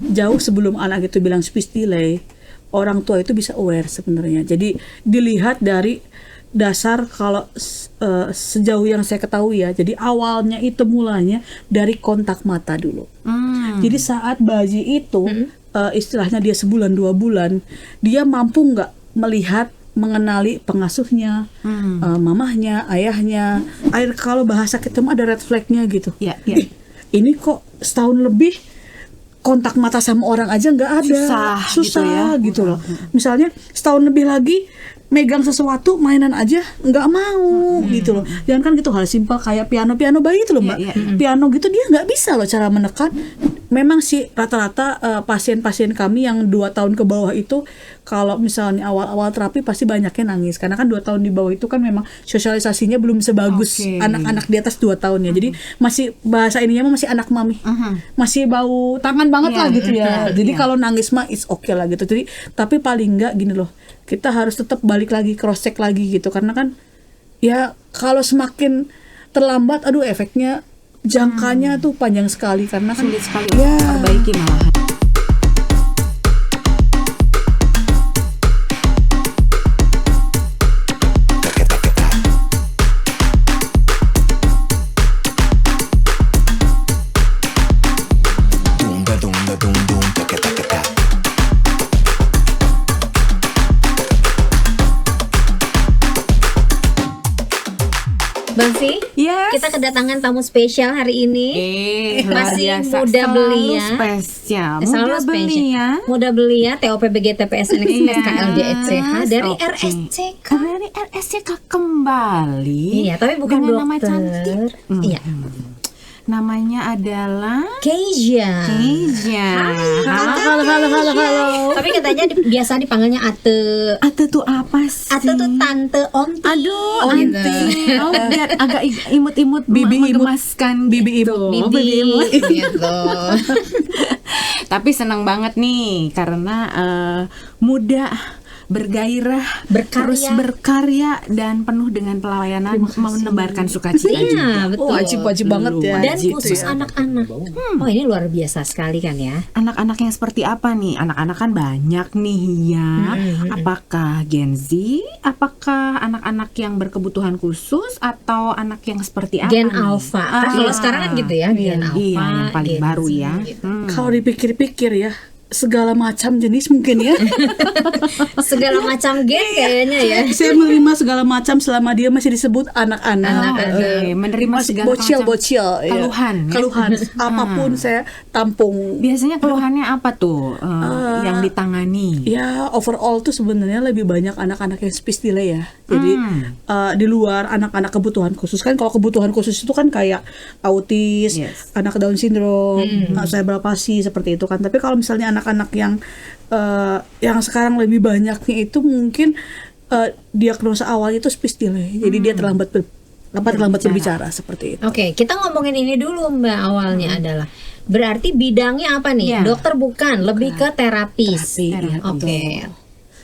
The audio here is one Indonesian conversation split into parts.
Jauh sebelum anak itu bilang speech delay, orang tua itu bisa aware sebenarnya. Jadi dilihat dari dasar kalau sejauh yang saya ketahui ya. Jadi awalnya itu mulanya dari kontak mata dulu. Jadi saat bayi itu istilahnya dia sebulan 2 bulan, dia mampu nggak melihat, mengenali pengasuhnya, mamahnya, ayahnya. Kalau bahasa kita mah ada red flag-nya gitu. Ih, ini kok setahun lebih kontak mata sama orang aja nggak ada, susah gitu loh. Misalnya setahun lebih lagi megang sesuatu mainan aja nggak mau gitu loh. Jangan kan gitu, hal simpel kayak piano bayi itu loh Mbak. Piano gitu dia nggak bisa loh cara menekan. Memang sih rata-rata pasien-pasien kami yang 2 tahun ke bawah itu kalau misalnya awal-awal terapi pasti banyaknya nangis karena kan 2 tahun di bawah itu kan memang sosialisasinya belum sebagus anak-anak di atas 2 tahun ya. Jadi masih bahasa ininya masih anak mami. Masih bau tangan banget lah gitu ya. Jadi kalau nangis mah it's okay lah gitu. Jadi tapi paling enggak gini loh. Kita harus tetap balik lagi, cross check lagi gitu karena kan ya kalau semakin terlambat aduh efeknya jangkanya tuh panjang sekali karena kan sulit sekali untuk memperbaiki malahan. Bang Vi, kita kedatangan tamu spesial hari ini. Masih muda belia. Spesial. Muda belia TOPBG TPS NX SKLD ECH dari RSCK. Dari RSCK kembali. Iya, tapi bukan dengan nama dokter. cantik. Iya. Namanya adalah Keisha. Halo. Tapi katanya biasa dipanggilnya Ate. Ate tuh apa sih? Ate tuh tante onti. Aduh, gitu. Oh, biar agak imut-imut, Bibi menggemaskan Bibi gitu. Bibi gitu. Tapi senang banget nih karena muda, bergairah, terus berkarya dan penuh dengan pelayanan, menebarkan sukacita Iya, juga. betul. Wajib banget ya. Dan Wajib khusus ya. anak-anak. Oh, ini luar biasa sekali kan ya. Anak-anak yang seperti apa nih? Anak-anak kan banyak nih ya. Apakah Gen Z? Apakah anak-anak yang berkebutuhan khusus atau anak yang seperti apa? Gen nih? Alpha. Kalau sekarang kan gitu ya, Gen Alpha. Iya, yang paling Gen baru Z, ya. gitu. Kalau dipikir-pikir ya segala macam jenis mungkin ya. Segala macam gen kayaknya ya. Saya menerima segala macam selama dia masih disebut anak-anak. Oke, menerima Masih segala macam bocil keluhan, ya? keluhan apapun saya tampung. Biasanya keluhannya apa tuh yang ditangani? Ya overall tuh sebenarnya lebih banyak anak-anak yang speech delay ya. Jadi di luar anak-anak kebutuhan khusus kan, kalau kebutuhan khusus itu kan kayak autis, anak Down syndrome, cerebral palsy seperti itu kan. Tapi kalau misalnya anak-anak yang sekarang lebih banyaknya itu mungkin diagnosa awalnya itu speech delay. Jadi dia terlambat berbicara seperti itu. Oke, kita ngomongin ini dulu Mbak. Awalnya adalah berarti bidangnya apa nih? Dokter bukan, lebih ke terapis. Oke.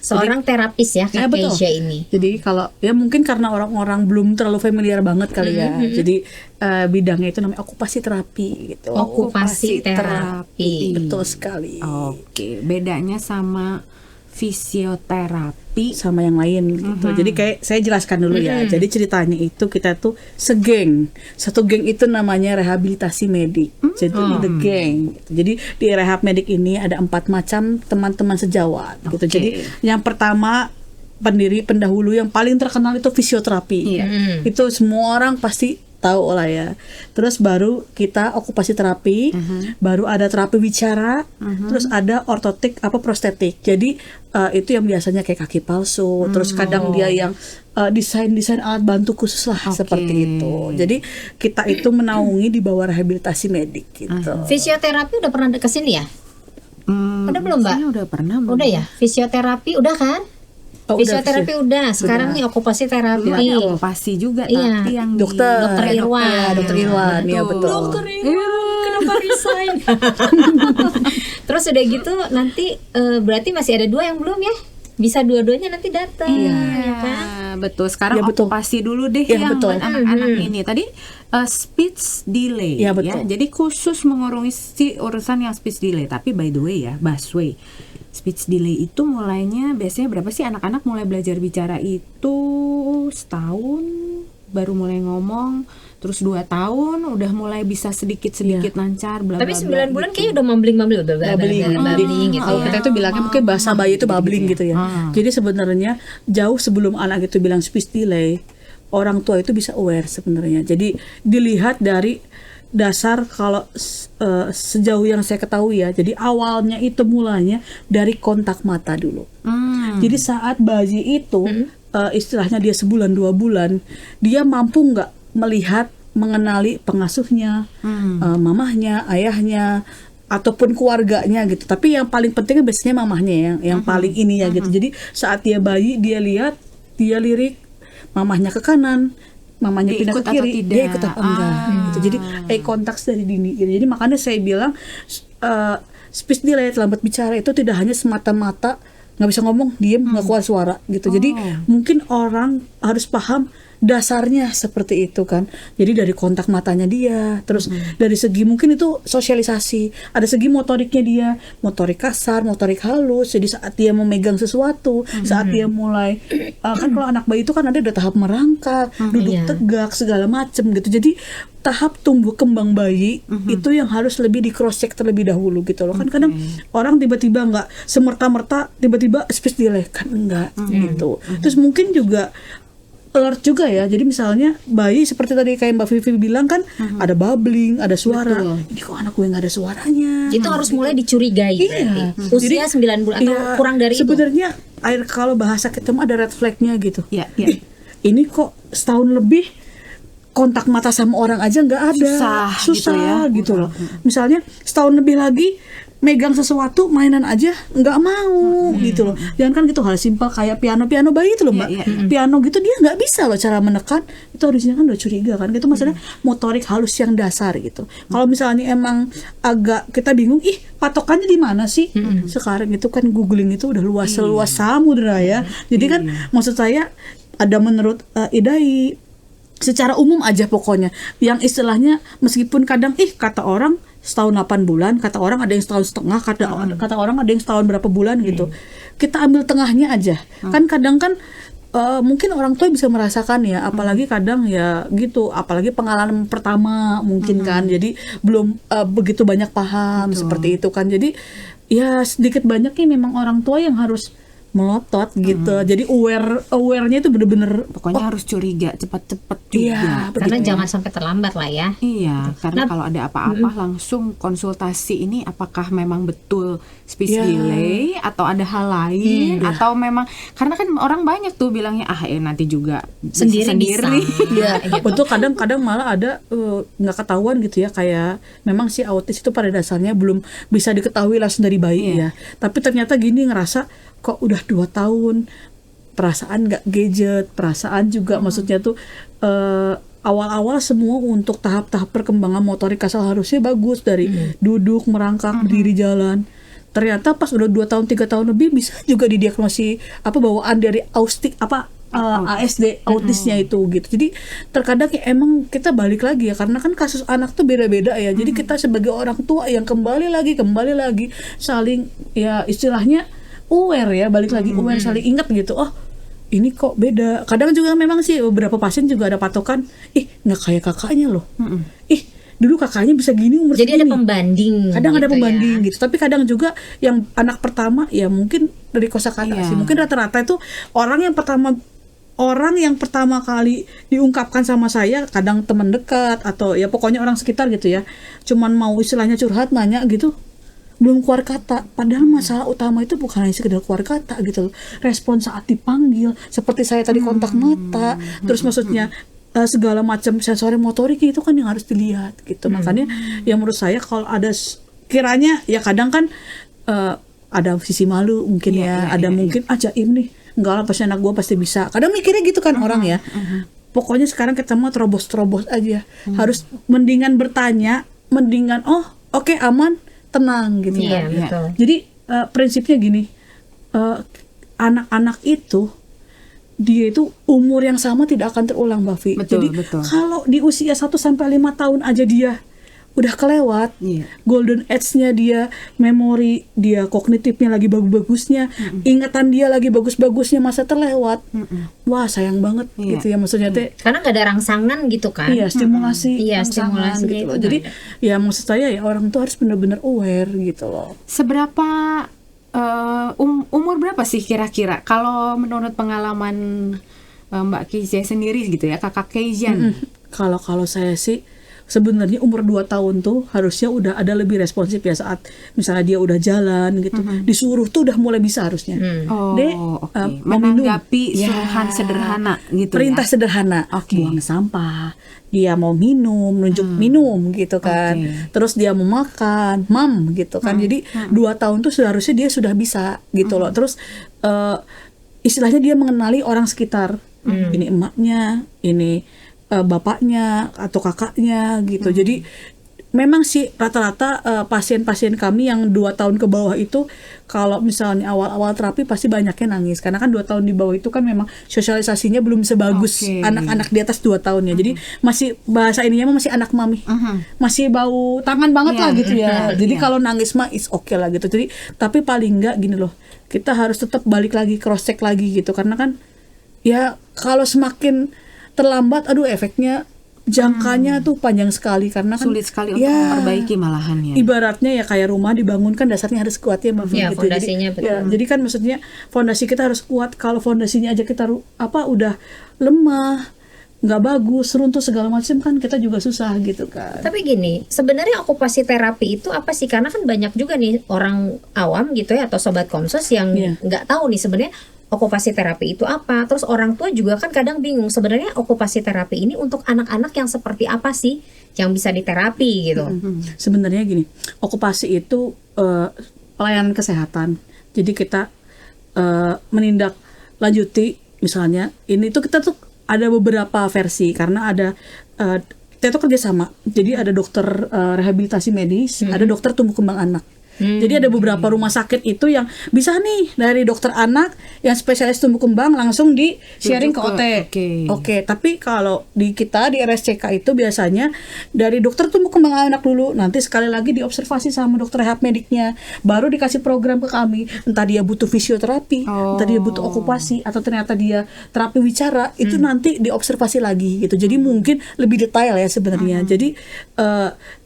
Seorang terapis ya Kak Keisha ini. Jadi kalau ya mungkin karena orang-orang belum terlalu familiar banget kali ya. Jadi bidangnya itu namanya okupasi terapi gitu. Okupasi terapi. Betul sekali. Oke, bedanya sama fisioterapi sama yang lain gitu. Jadi kayak saya jelaskan dulu ya. Jadi ceritanya itu kita tuh segeng. Satu geng itu namanya rehabilitasi medik. Jadi the gang gitu. Jadi di rehab medik ini ada 4 macam teman-teman sejawat gitu. Jadi yang pertama pendahulu yang paling terkenal itu fisioterapi. Itu semua orang pasti tahu lah ya. Terus baru kita okupasi terapi, baru ada terapi bicara, terus ada ortotik prostetik. Jadi itu yang biasanya kayak kaki palsu, terus kadang dia yang desain alat bantu khusus lah seperti itu. Jadi kita itu menaungi di bawah rehabilitasi medik gitu. Fisioterapi udah pernah kesini ya? Udah belum Mbak? Udah pernah. Udah ya? Fisioterapi udah kan? Fisioterapi udah. Sekarang nih okupasi terapi. Okupasi juga tapi yang Dokter Irwan. Dokter Irwan, ya betul. Dokter Irwan, kenapa resign? Terus udah gitu nanti berarti masih ada 2 yang belum ya? Bisa dua-duanya nanti datang. Iya, betul. Sekarang okupasi dulu deh yang buat anak-anak ini. Tadi speech delay Iya, betul. Jadi khusus mengurusi urusan yang speech delay. Tapi by the way ya, Baswe, speech delay itu mulainya biasanya berapa sih anak-anak mulai belajar bicara itu? Setahun baru mulai ngomong, terus 2 tahun udah mulai bisa sedikit-sedikit lancar, bla bla Tapi bla 9 bulan gitu. kayaknya udah mumbling Babbling gitu kalau ya. kita itu bilangnya mungkin bahasa bayi itu babbling gitu ya. Jadi sebenarnya jauh sebelum anak itu bilang speech delay, orang tua itu bisa aware sebenarnya. Jadi dilihat dari dasar kalau sejauh yang saya ketahui ya. Jadi awalnya itu mulanya dari kontak mata dulu. Jadi saat bayi itu istilahnya dia sebulan 2 bulan, dia mampu nggak melihat, mengenali pengasuhnya, mamahnya, ayahnya, ataupun keluarganya gitu. Tapi yang paling penting biasanya mamahnya yang paling ini ya gitu. Jadi saat dia bayi, dia lihat, dia lirik, mamahnya ke kanan, mamahnya Dia pindah ikut ke kiri, atau tidak? dia ikut apa enggak gitu. Jadi eye contact dari dini gitu. Jadi makanya saya bilang speech delay, terlambat bicara itu tidak hanya semata-mata nggak bisa ngomong, diem, nggak keluar suara gitu. Jadi mungkin orang harus paham dasarnya seperti itu kan. Jadi dari kontak matanya dia, terus dari segi mungkin itu sosialisasi, ada segi motoriknya dia, motorik kasar, motorik halus. Jadi saat dia memegang sesuatu, saat dia mulai kan kalau anak bayi itu kan ada tahap merangkak, duduk Iya. tegak, segala macem gitu. Jadi tahap tumbuh kembang bayi itu yang harus lebih di cross check terlebih dahulu gitu loh. Kan kadang orang tiba-tiba nggak semerta-merta tiba-tiba speech delay kan enggak gitu. Terus mungkin juga alert juga ya. Jadi misalnya bayi seperti tadi kayak Mbak Vivi bilang kan ada babbling, ada suara. Ini kok anak gue nggak ada suaranya. Itu harus mulai dicurigai Iya. berarti. Usia 9 bulan atau Iya, kurang dari itu. sebenarnya air kalau bahasa kita mah ada red flag-nya gitu. Iya, iya. Ih, ini kok setahun lebih kontak mata sama orang aja nggak ada, Susah gitu ya. loh. Misalnya setahun lebih lagi megang sesuatu mainan aja nggak mau gitu loh. Jangan kan gitu hal simpel kayak piano bayi itu loh Mbak. Iya, Piano gitu dia nggak bisa loh cara menekan, itu harusnya kan udah curiga kan. Itu maksudnya motorik halus yang dasar gitu. Kalau misalnya emang agak kita bingung, ih patokannya di mana sih? Sekarang itu kan googling itu udah luas seluas samudra ya. Jadi kan maksud saya ada menurut IDAI secara umum aja pokoknya yang istilahnya meskipun kadang kata orang setahun 8 bulan, kata orang ada yang setahun setengah, kata orang ada yang setahun berapa bulan gitu. Kita ambil tengahnya aja. Kan kadang kan mungkin orang tua bisa merasakan ya, apalagi kadang ya gitu, apalagi pengalaman pertama mungkin kan. Jadi belum begitu banyak paham seperti itu kan. Jadi ya sedikit banyaknya memang orang tua yang harus melotot gitu. Jadi awarenya itu bener-bener Pokoknya harus curiga cepat-cepat juga. iya, Karena begitu. jangan sampai terlambat lah ya. Iya, karena kalau ada apa-apa langsung konsultasi ini apakah memang betul speech Iya. delay atau ada hal lain atau memang karena kan orang banyak tuh bilangnya nanti juga Sendiri bisa. Iya, Gitu. betul. Kadang-kadang malah ada nggak ketahuan gitu ya, kayak memang si autis itu pada dasarnya belum bisa diketahui langsung dari bayi ya. Tapi ternyata gini ngerasa kok udah 2 tahun perasaan nggak gadget, perasaan juga maksudnya tuh awal-awal semua untuk tahap-tahap perkembangan motorik kasar harusnya bagus dari duduk, merangkak, berdiri, jalan. Ternyata pas udah 2 tahun 3 tahun lebih bisa juga didiagnosi bawaan dari ASD autisnya itu gitu. Jadi terkadang ya emang kita balik lagi ya, karena kan kasus anak tuh beda-beda ya. Jadi kita sebagai orang tua yang kembali lagi saling ya istilahnya aware ya, balik lagi aware, saling ingat gitu. Oh ini kok beda. Kadang juga memang sih beberapa pasien juga ada patokan, nggak kayak kakaknya loh. Dulu kakaknya bisa gini umur Jadi ada segini. pembanding. Kadang ada gitu pembanding ya. gitu. Tapi kadang juga yang anak pertama ya mungkin dari kosakata sih. Mungkin rata-rata itu orang yang pertama kali diungkapkan sama saya, kadang teman dekat atau ya pokoknya orang sekitar gitu ya. Cuman mau istilahnya curhat, nanya gitu, belum keluar kata. Padahal masalah utama itu bukan hanya sekedar keluar kata gitu loh. Respon saat dipanggil, seperti saya tadi kontak mata, terus maksudnya segala macam sensori motorik itu kan yang harus dilihat gitu. Makanya ya menurut saya kalau ada kiranya ya kadang kan ada sisi malu mungkin ada mungkin jaim nih, enggak lah pasti anak gue pasti bisa. Kadang mikirnya gitu kan orang ya. Pokoknya sekarang kita mau terobos aja. Harus mendingan bertanya, mendingan oke, aman, tenang gitu Iya, kan. betul. Jadi prinsipnya gini, anak-anak itu dia itu umur yang sama tidak akan terulang, Mbak Vi. Betul, Jadi betul. kalau di usia 1-5 tahun aja dia udah kelewat, Iya. golden age-nya dia, memori dia, kognitifnya lagi bagus-bagusnya, ingatan dia lagi bagus-bagusnya, masa terlewat. Wah, sayang banget Iya. gitu ya, maksudnya teh. Karena nggak ada rangsangan gitu kan. Iya, stimulasi, Iya, rangsangan stimulasinya gitu loh. itu Jadi nggak ya maksud saya ya orang tuh harus benar-benar aware gitu loh. Seberapa umur berapa sih kira-kira kalau menurut pengalaman Mbak Keizia sendiri gitu ya, kakak Keizia nih? Kalau saya sih sebenarnya umur 2 tahun tuh harusnya udah ada lebih responsif ya, saat misalnya dia udah jalan gitu, disuruh tuh udah mulai bisa harusnya. Oh, Dek, oke. mau minum. Menanggapi Ya. suruhan sederhana gitu Perintah ya. sederhana, Oke. buang sampah, dia mau minum, nunjuk minum gitu kan. Oke. Terus dia mau makan, mam gitu kan. Jadi 2 tahun tuh seharusnya dia sudah bisa gitu loh. Terus istilahnya dia mengenali orang sekitar. Ini emaknya, ini bapaknya atau kakaknya gitu. Jadi memang sih rata-rata pasien-pasien kami yang 2 tahun ke bawah itu, kalau misalnya awal-awal terapi pasti banyaknya nangis, karena kan 2 tahun di bawah itu kan memang sosialisasinya belum sebagus Oke. anak-anak di atas 2 tahun ya. Jadi masih bahasa ininya masih anak mami, masih bau tangan banget Iya, lah gitu ya. Jadi iya. kalau nangis mah is oke lah gitu. Jadi tapi paling enggak gini loh, kita harus tetap balik lagi, cross check lagi gitu, karena kan ya kalau semakin terlambat, aduh efeknya jangkanya tuh panjang sekali, karena kan Sulit sekali untuk ya, memperbaiki malahannya. ibaratnya ya kayak rumah dibangun kan dasarnya harus kuat ya, Mbak Fi, Iya, gitu. fondasinya Jadi, betul. ya, jadi kan maksudnya fondasi kita harus kuat. Kalau fondasinya aja kita udah lemah, nggak bagus, runtuh segala macam, kan kita juga susah gitu kan. Tapi gini, sebenarnya okupasi terapi itu apa sih? Karena kan banyak juga nih orang awam gitu ya, atau sobat komsos yang Iya. nggak tahu nih sebenarnya okupasi terapi itu apa. Terus orang tua juga kan kadang bingung sebenarnya okupasi terapi ini untuk anak-anak yang seperti apa sih yang bisa diterapi gitu. Sebenarnya gini, okupasi itu pelayanan kesehatan. Jadi kita menindaklanjuti, misalnya ini tuh kita tuh ada beberapa versi, karena ada kita tuh kerjasama. Jadi ada dokter rehabilitasi medis, ada dokter tumbuh kembang anak. Jadi ada beberapa rumah sakit itu yang bisa nih dari dokter anak yang spesialis tumbuh kembang langsung di sharing ke Rujuk OT. ke- Oke, tapi kalau di kita di RSCK itu biasanya dari dokter tumbuh kembang anak dulu, nanti sekali lagi diobservasi sama dokter rehab mediknya, baru dikasih program ke kami. Entah dia butuh fisioterapi, entah dia butuh okupasi, atau ternyata dia terapi wicara, itu nanti diobservasi lagi gitu. Jadi mungkin lebih detail ya sebenarnya. Jadi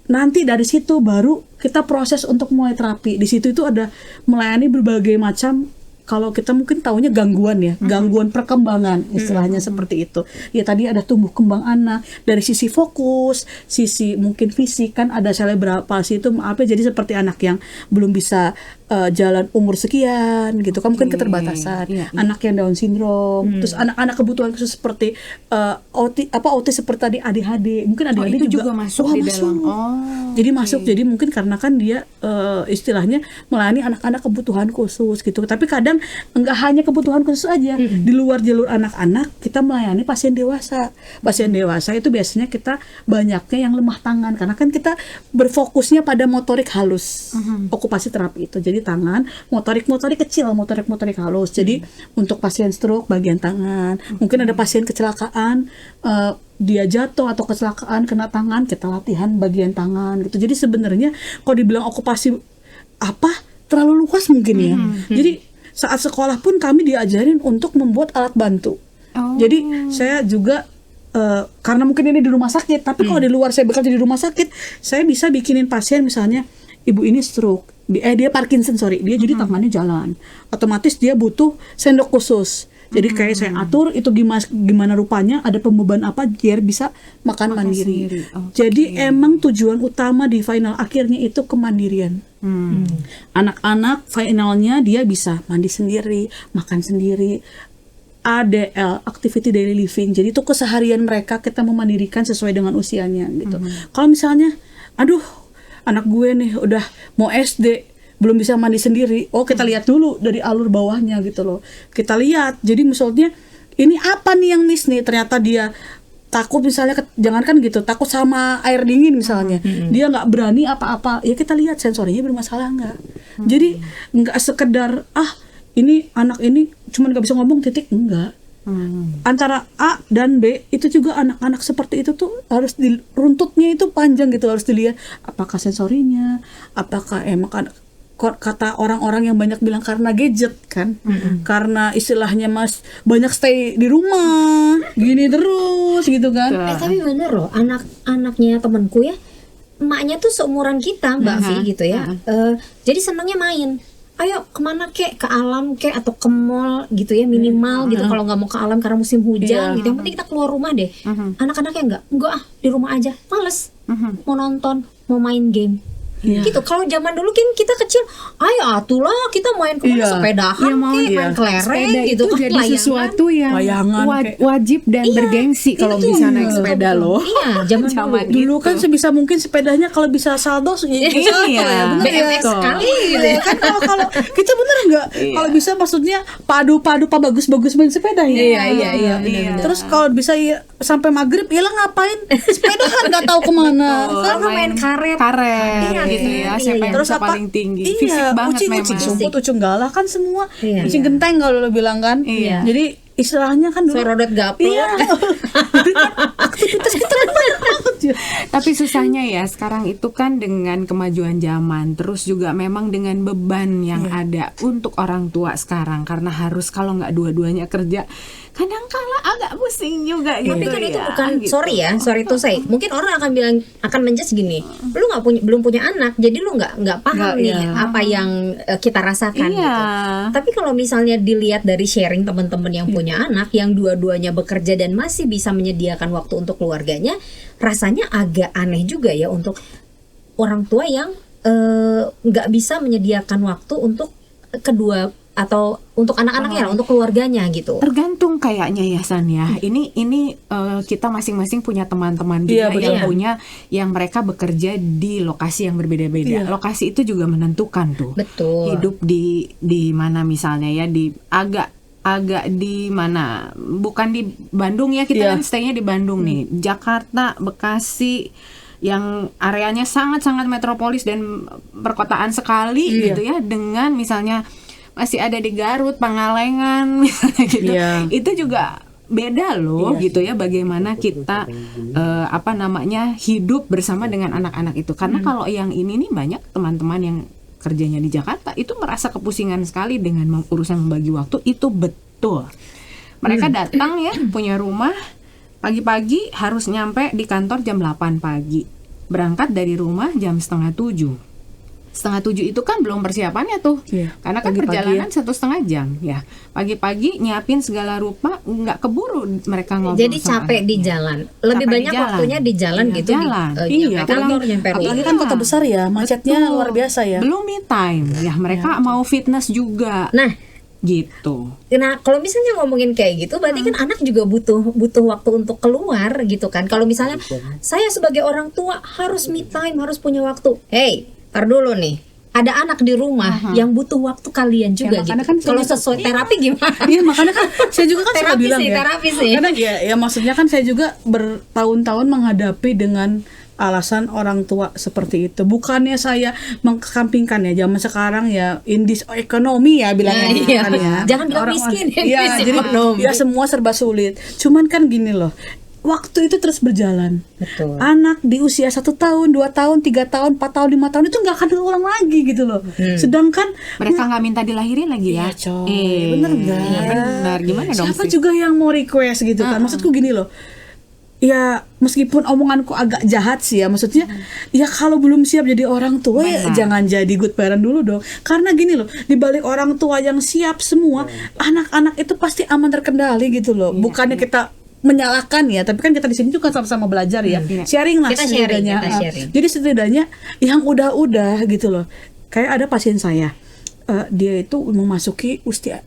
nanti dari situ baru kita proses untuk mulai terapi. Di situ itu ada melayani berbagai macam, kalau kita mungkin taunya gangguan ya, gangguan perkembangan istilahnya seperti itu. Ya tadi ada tumbuh kembang anak, dari sisi fokus, sisi mungkin fisik, kan ada cerebral palsy itu jadi seperti anak yang belum bisa jalan umur sekian gitu kan, mungkin keterbatasan. Iya, iya. Anak yang Down syndrome, terus anak-anak kebutuhan khusus seperti autis seperti tadi ADHD, mungkin ADHD itu juga masuk Wah, di dalam. Oh, jadi masuk, jadi mungkin karena kan dia istilahnya melayani anak-anak kebutuhan khusus gitu. Tapi kadang enggak hanya kebutuhan khusus aja, di luar jalur anak-anak kita melayani pasien dewasa. Pasien dewasa itu biasanya kita banyaknya yang lemah tangan, karena kan kita berfokusnya pada motorik halus. Okupasi terapi itu jadi tangan, motorik kecil, motorik halus. Jadi untuk pasien stroke bagian tangan, mungkin ada pasien kecelakaan, dia jatuh atau kecelakaan kena tangan, kita latihan bagian tangan gitu. Jadi sebenarnya kalau dibilang okupasi apa, terlalu luas mungkin ya. Jadi saat sekolah pun kami diajarin untuk membuat alat bantu. Oh. Jadi saya juga karena mungkin ini di rumah sakit, tapi kalau di luar saya bekerja di rumah sakit, saya bisa bikinin pasien misalnya ibu ini stroke, dia Parkinson dia jadi tangannya jalan, otomatis dia butuh sendok khusus. Jadi kayak saya atur itu gimana rupanya, ada pembeban apa biar bisa makan mandiri. sendiri. Oke. Jadi emang tujuan utama di final akhirnya itu kemandirian. Anak-anak finalnya dia bisa mandi sendiri, makan sendiri. ADL, activity daily living. Jadi itu keseharian mereka kita memandirikan sesuai dengan usianya gitu. Kalau misalnya, aduh, anak gue nih udah mau SD belum bisa mandi sendiri, oh kita lihat dulu dari alur bawahnya gitu loh. Kita lihat, jadi misalnya ini apa nih yang miss nih, ternyata dia takut misalnya, jangankan gitu, takut sama air dingin misalnya, dia nggak berani apa-apa, ya kita lihat sensorinya bermasalah nggak. Jadi nggak sekedar ini anak ini cuma nggak bisa ngomong titik, enggak. Antara A dan B itu juga anak-anak seperti itu tuh harus runtutnya itu panjang gitu, harus dilihat apakah sensorinya, apakah emang kata orang-orang yang banyak bilang karena gadget kan, karena istilahnya Mas banyak stay di rumah gini terus gitu kan. Tapi bener loh, anak-anaknya temenku ya, emaknya tuh seumuran kita Mbak Vi gitu ya. Jadi senangnya main. Ayo kemana kek, ke alam kek atau ke mall gitu ya minimal gitu. Kalau nggak mau ke alam karena musim hujan gitu, yang penting kita keluar rumah deh. Anak-anaknya enggak di rumah aja, males mau nonton, mau main game. Gitu. Kalau zaman dulu kan kita kecil, ayo atulah kita main kemana, sepedahan main kelereng gitu kan, jadi sesuatu yang layangan, wajib dan bergengsi kalau bisa naik sepeda loh. Iya, zaman dulu kan sebisa mungkin sepedanya kalau bisa saldo ya, bener BMX sekali gitu ya. Kan kalau kita bener nggak, kalau bisa maksudnya padu bagus-bagus main sepeda ya. Iya, benar. Terus kalau bisa sampai maghrib hilang ngapain, sepedahan nggak tahu kemana, sama main karet gitu ya, siapa yang terus bisa apa paling tinggi, fisik banget memang. Ucing sumput, ucing galak kan semua, ucing genteng kalau lo bilang kan. Jadi istilahnya kan dulu Sorodot gaplok. Aktivitas kita kan banyak banget ya. Tapi susahnya ya sekarang itu kan dengan kemajuan zaman, terus juga memang dengan beban yang ada untuk orang tua sekarang, karena harus kalau nggak dua-duanya kerja, kadang-kala agak pusing juga gitu. Tapi kan itu ya, bukan gitu. sorry to say. Mungkin orang akan menjudge gini, lu belum punya anak, jadi lu nggak paham nih apa yang kita rasakan gitu. Tapi kalau misalnya dilihat dari sharing teman-teman yang punya anak, yang dua-duanya bekerja dan masih bisa menyediakan waktu untuk keluarganya, rasanya agak aneh juga ya untuk orang tua yang nggak bisa menyediakan waktu untuk kedua atau untuk anak-anaknya, untuk keluarganya gitu. Tergantung kayaknya ya San ya. Ini kita masing-masing punya teman-teman juga yang mereka bekerja di lokasi yang berbeda-beda. Lokasi itu juga menentukan tuh. Betul. Hidup di mana misalnya ya, di agak di mana, bukan di Bandung ya, kita kan stay-nya di Bandung nih. Jakarta, Bekasi, yang areanya sangat-sangat metropolis dan perkotaan sekali gitu ya, dengan misalnya masih ada di Garut, Pangalengan misalnya gitu. Itu juga beda loh gitu ya, bagaimana kita hidup bersama dengan anak-anak itu. Karena kalau yang ini nih, banyak teman-teman yang kerjanya di Jakarta itu merasa kepusingan sekali dengan urusan membagi waktu. Itu betul. Mereka datang ya, punya rumah, pagi-pagi harus nyampe di kantor jam 8 pagi. Berangkat dari rumah jam 6:30. 6:30 itu kan belum persiapannya tuh, karena kan perjalanan 1,5 jam ya. Pagi-pagi nyiapin segala rupa, nggak keburu mereka ngobrol. Jadi capek di jalan, lebih banyak waktunya di jalan gitu. Apalagi kan kota besar ya, macetnya luar biasa ya. Belum me time ya, mereka mau fitness juga. Nah gitu. Nah kalau misalnya ngomongin kayak gitu, berarti kan anak juga butuh waktu untuk keluar gitu kan. Kalau misalnya saya sebagai orang tua harus me time, harus punya waktu. Hey, tar dulu nih, ada anak di rumah yang butuh waktu kalian juga gitu. Kan kalau sesuai terapi gimana? Iya, makanya kan saya juga kan suka bilang terapi sih. Karena ya maksudnya kan saya juga bertahun-tahun menghadapi dengan alasan orang tua seperti itu. Bukannya saya mengkampingkan ya, zaman sekarang ya in this economy ya bilangnya kan ya. Jangan bilang miskin ya, jadi ya semua serba sulit. Cuman kan gini loh, waktu itu terus berjalan. Betul. Anak di usia 1 tahun, 2 tahun, 3 tahun, 4 tahun, 5 tahun itu nggak akan terulang lagi gitu loh. Sedangkan mereka nggak minta dilahirin lagi ya. Bener nggak? Bener. Gimana dong? Siapa juga yang mau request gitu kan? Maksudku gini loh. Ya meskipun omonganku agak jahat sih ya, maksudnya ya kalau belum siap jadi orang tua ya jangan jadi good parent dulu dong. Karena gini loh, dibalik orang tua yang siap semua, anak-anak itu pasti aman terkendali gitu loh. Bukannya kita menyalahkan ya, tapi kan kita di sini juga sama-sama belajar ya. Sharing lah setidaknya. Jadi setidaknya yang udah-udah gitu loh. Kayak ada pasien saya, dia itu memasuki usia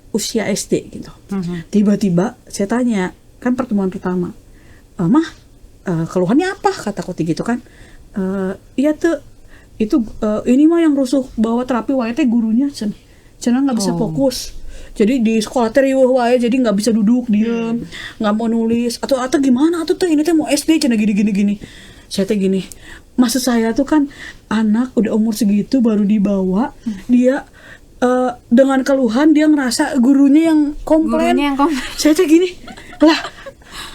SD gitu. Tiba-tiba saya tanya, kan pertemuan pertama, Mah, keluhannya apa? Kataku gitu kan. Iya tuh, itu ini mah yang rusuh bawa terapi wae teh gurunya cenah nggak bisa fokus. Jadi di sekolah teh riweuh wae, jadi nggak bisa duduk diem, nggak mau nulis atau gimana atau tuh ini teh mau SD cenah gini. Saya teh gini, maksud saya tuh kan anak udah umur segitu baru dibawa, dia dengan keluhan dia ngerasa gurunya yang komplain. Saya tuh gini, lah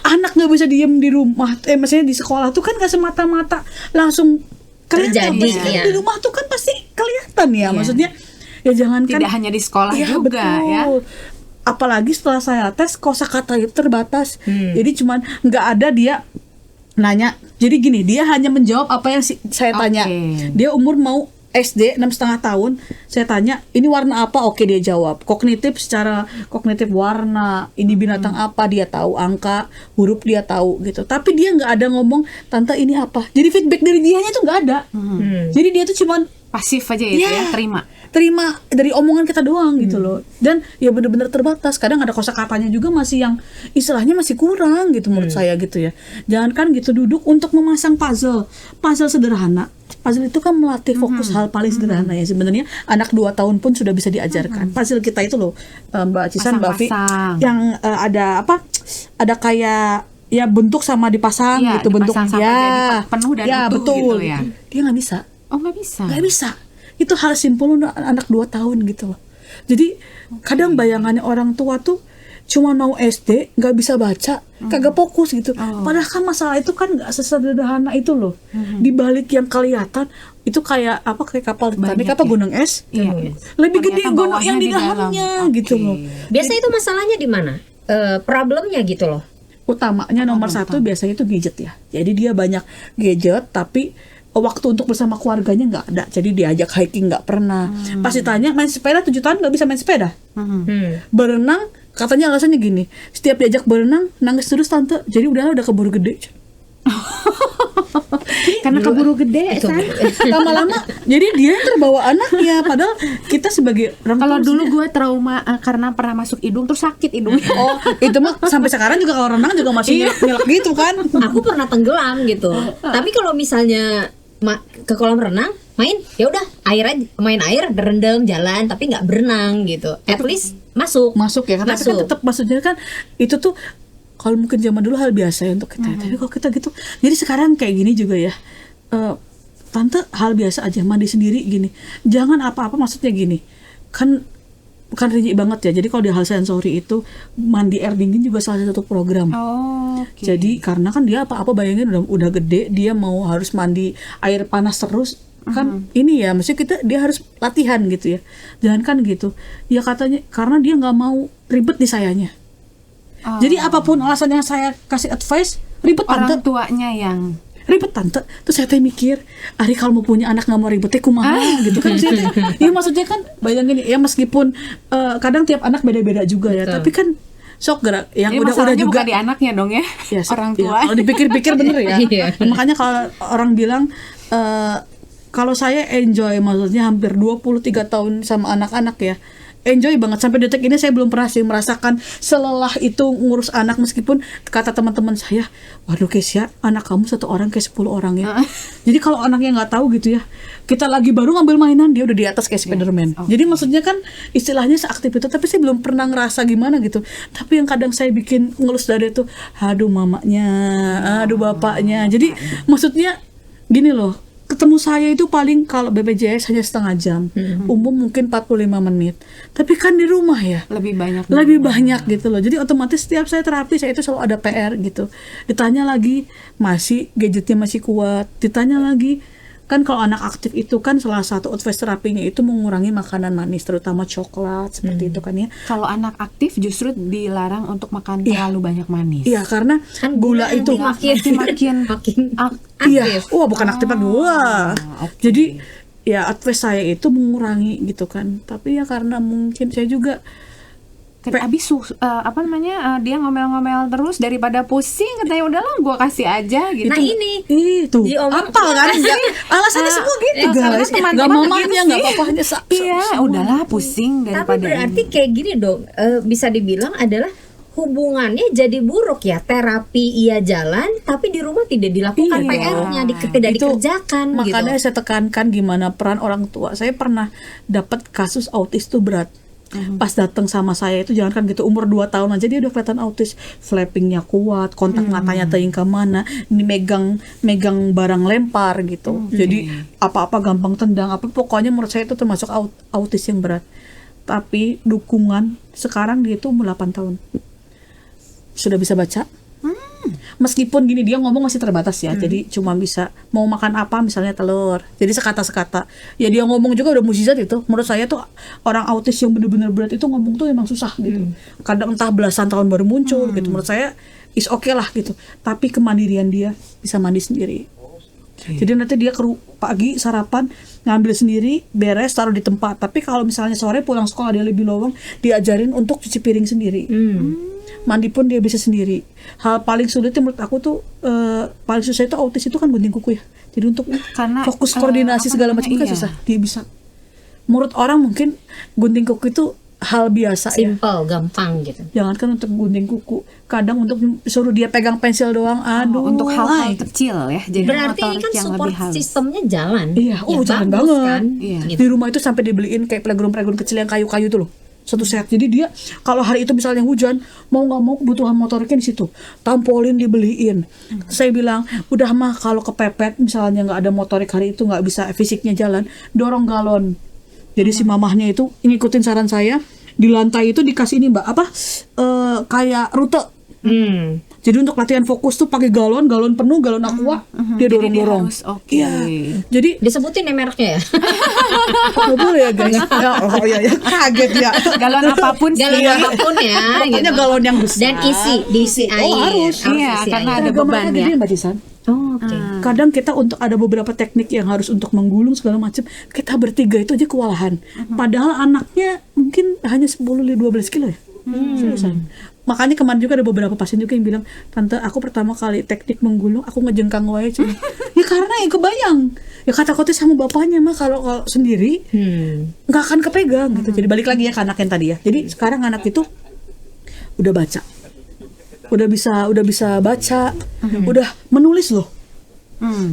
anak nggak bisa diem di rumah, maksudnya di sekolah tuh kan nggak semata-mata langsung kelihatan. Terjadi, di rumah tuh kan pasti kelihatan ya, maksudnya ya jangan kan tidak hanya di sekolah juga betul. ya. Apalagi setelah saya tes kosakata itu terbatas, jadi cuman nggak ada dia nanya. Jadi gini, dia hanya menjawab apa yang saya tanya. Dia umur mau SD 6,5 tahun, saya tanya ini warna apa, oke dia jawab. Secara kognitif warna, ini binatang apa dia tahu, angka, huruf dia tahu gitu. Tapi dia nggak ada ngomong tante ini apa. Jadi feedback dari dianya tuh nggak ada. Jadi dia tuh cuman pasif aja itu ya, terima dari omongan kita doang gitu loh. Dan ya benar-benar terbatas. Kadang ada kosakatanya juga masih yang istilahnya masih kurang gitu menurut saya gitu ya. Jangankan gitu duduk untuk memasang puzzle sederhana. Puzzle itu kan melatih fokus hal paling sederhana ya. Sebenarnya anak 2 tahun pun sudah bisa diajarkan. Puzzle kita itu loh, Mbak Cisan, Mbak Vi, yang ada apa? Ada kayak ya bentuk sama dipasang gitu, bentuk ya penuh dan utuh betul. Gitu ya. Dia nggak bisa. Oh nggak bisa. Nggak bisa. Itu hal simpel untuk anak 2 tahun gitu loh. Jadi kadang bayangannya orang tua tuh cuma mau SD nggak bisa baca, kagak fokus gitu. Padahal kan masalah itu kan nggak sesederhana itu loh. Di balik yang kelihatan itu kayak apa, kayak kapal Titanic apa gunung es, lebih gede gunung yang di dalamnya gitu loh. Biasa itu masalahnya di mana? Problemnya gitu loh. Utamanya nomor satu biasanya itu gadget ya. Jadi dia banyak gadget tapi waktu untuk bersama keluarganya nggak ada. Jadi diajak hiking nggak pernah. Pas ditanya main sepeda 7 tahun nggak bisa main sepeda. Berenang katanya alasannya gini, setiap diajak berenang nangis terus tante. Jadi udah keburu gede. Karena keburu gede lama-lama jadi dia yang terbawa anaknya. Padahal kita sebagai orang kalau dulu gue trauma karena pernah masuk hidung terus sakit hidungnya. Oh itu mah sampai sekarang juga kalau renang juga masih nyelak gitu kan. Aku pernah tenggelam gitu. Tapi kalau misalnya ke kolam renang main, ya udah main air, berendam jalan tapi nggak berenang gitu. At least masuk ya, karena kan tetap maksudnya kan itu tuh kalau mungkin zaman dulu hal biasa ya untuk kita. Tapi kalau kita gitu, jadi sekarang kayak gini juga ya, tante hal biasa aja mandi sendiri gini. Jangan apa-apa, maksudnya gini kan rinci banget ya. Jadi kalau di hal sensori itu mandi air dingin juga salah satu program. Jadi karena kan dia apa-apa bayangin udah gede, dia mau harus mandi air panas terus kan ini ya, maksudnya dia harus latihan gitu ya. Jangan kan gitu ya katanya, karena dia nggak mau ribet di sayanya. Jadi apapun alasan yang saya kasih advice, ribet orang tuanya yang ribet tante. Terus saya mikir, Ari kalau mau punya anak nggak mau ribet, kumaha gitu kan. Ya maksudnya kan bayangin ya, meskipun kadang tiap anak beda-beda juga ya. Tapi kan sok gerak yang udah juga bukan di anaknya dong ya, orang tua. Kalau dipikir-pikir bener ya. Makanya kalau orang bilang kalau saya enjoy, maksudnya hampir 23 tahun sama anak-anak ya, enjoy banget. Sampai detik ini saya belum pernah sih merasakan selelah itu ngurus anak. Meskipun kata teman-teman saya, waduh Kesia, anak kamu 1 orang kayak 10 orang ya. Jadi kalau anaknya nggak tahu gitu ya, kita lagi baru ngambil mainan, dia udah di atas kayak Spiderman. Jadi maksudnya kan istilahnya seaktif itu. Tapi saya belum pernah ngerasa gimana gitu. Tapi yang kadang saya bikin ngelus dada itu, aduh mamanya, aduh bapaknya. Jadi maksudnya gini loh, ketemu saya itu paling kalau BPJS hanya setengah jam, umum mungkin 45 menit. Tapi kan di rumah ya lebih banyak gitu loh. Jadi otomatis setiap saya terapi, saya itu selalu ada PR gitu. Ditanya lagi, masih gadgetnya masih kuat. Ditanya lagi, kan kalau anak aktif itu kan salah satu advice terapinya itu mengurangi makanan manis, terutama coklat seperti itu kan ya. Kalau anak aktif justru dilarang untuk makan terlalu banyak manis. Iya, karena kan gula itu makin aktif. Iya, bukan aktif lagi. Jadi ya advice saya itu mengurangi gitu kan. Tapi ya karena mungkin saya juga abis dia ngomel-ngomel terus daripada pusing, katanya udahlah gua kasih aja gitu. Nah ini tuh apa kan alasannya semua gitu guys, nggak mamanya nggak papahnya udahlah pusing daripada. Tapi berarti kayak gini dong, bisa dibilang adalah hubungannya jadi buruk ya. Terapi iya jalan, tapi di rumah tidak dilakukan PR-nya, tidak dikerjakan. Makanya gitu. saya tekankan gimana peran orang tua. Saya pernah dapat kasus autis tuh berat. Pas datang sama saya itu jangan kan gitu, umur 2 tahun aja dia udah kelihatan autis. Flappingnya kuat, kontak matanya teing kemana, ini megang barang lempar gitu. Jadi apa-apa gampang tendang, pokoknya menurut saya itu termasuk autis yang berat. tapi dukungan sekarang dia itu umur 8 tahun sudah bisa baca. Meskipun gini dia ngomong masih terbatas ya, jadi cuma bisa mau makan apa misalnya telur, jadi sekata-sekata. Ya dia ngomong juga udah mukjizat itu. Menurut saya tuh orang autis yang benar-benar berat itu ngomong tuh emang susah gitu. Kadang entah belasan tahun baru muncul gitu. Menurut saya is okay lah gitu. Tapi kemandirian dia bisa mandi sendiri. Jadi nanti dia pagi sarapan ngambil sendiri, beres taruh di tempat. Tapi kalau misalnya sore pulang sekolah dia lebih lowong, diajarin untuk cuci piring sendiri. Mandi pun dia bisa sendiri. Hal paling sulitnya menurut aku tuh paling susah itu autis itu kan gunting kuku ya. Jadi untuk Karena, fokus koordinasi segala macam kan susah. Dia bisa. Menurut orang mungkin gunting kuku itu hal biasa ya. Simple, gampang gitu. Jangankan untuk gunting kuku, kadang untuk suruh dia pegang pensil doang, aduh. Untuk hal-hal kecil ya. Jadi Berarti ini motorik kan yang support lebih halus. sistemnya jalan. Iya, Ya, jalan bagus banget. kan? Iya. Gitu. Di rumah itu sampai dibeliin kayak playground kecil yang kayu-kayu tuh loh. Satu set. Jadi dia kalau hari itu misalnya hujan, mau nggak mau kebutuhan motoriknya di situ. Tampolin dibeliin. Saya bilang, udah mah kalau kepepet misalnya nggak ada motorik hari itu nggak bisa fisiknya jalan, dorong galon. Jadi si mamahnya itu ngikutin saran saya, di lantai itu dikasih ini Mbak kayak rute. Jadi untuk latihan fokus tuh pakai galon penuh, galon aqua, dia Jadi dorong-dorong. dia harus oke. Iya. Jadi Disebutin ya mereknya ya. nggak boleh ya guys. Ya, kaget ya. Galon apapun sih. Galon apapun ya. Pokoknya gitu. galon yang besar. Dan diisi air. Oh, harus. Iya, isi karena air. ada Seragam beban mereka ya. gede, Mbak Tisan. Oh, oke. Kadang kita untuk ada beberapa teknik yang harus untuk menggulung segala macam, kita bertiga itu aja kewalahan. Padahal anaknya mungkin hanya 10-12 kilo ya. Seriusan. Makanya kemarin juga ada beberapa pasien juga yang bilang, tante aku pertama kali teknik menggulung aku ngejengkang wae cuma. Ya karena ya kebayang. Ya kata-kata sama bapaknya mah kalau sendiri nggak akan kepegang gitu. Jadi balik lagi ya ke anak yang tadi ya. Jadi sekarang anak itu udah baca. Udah bisa baca, udah menulis loh.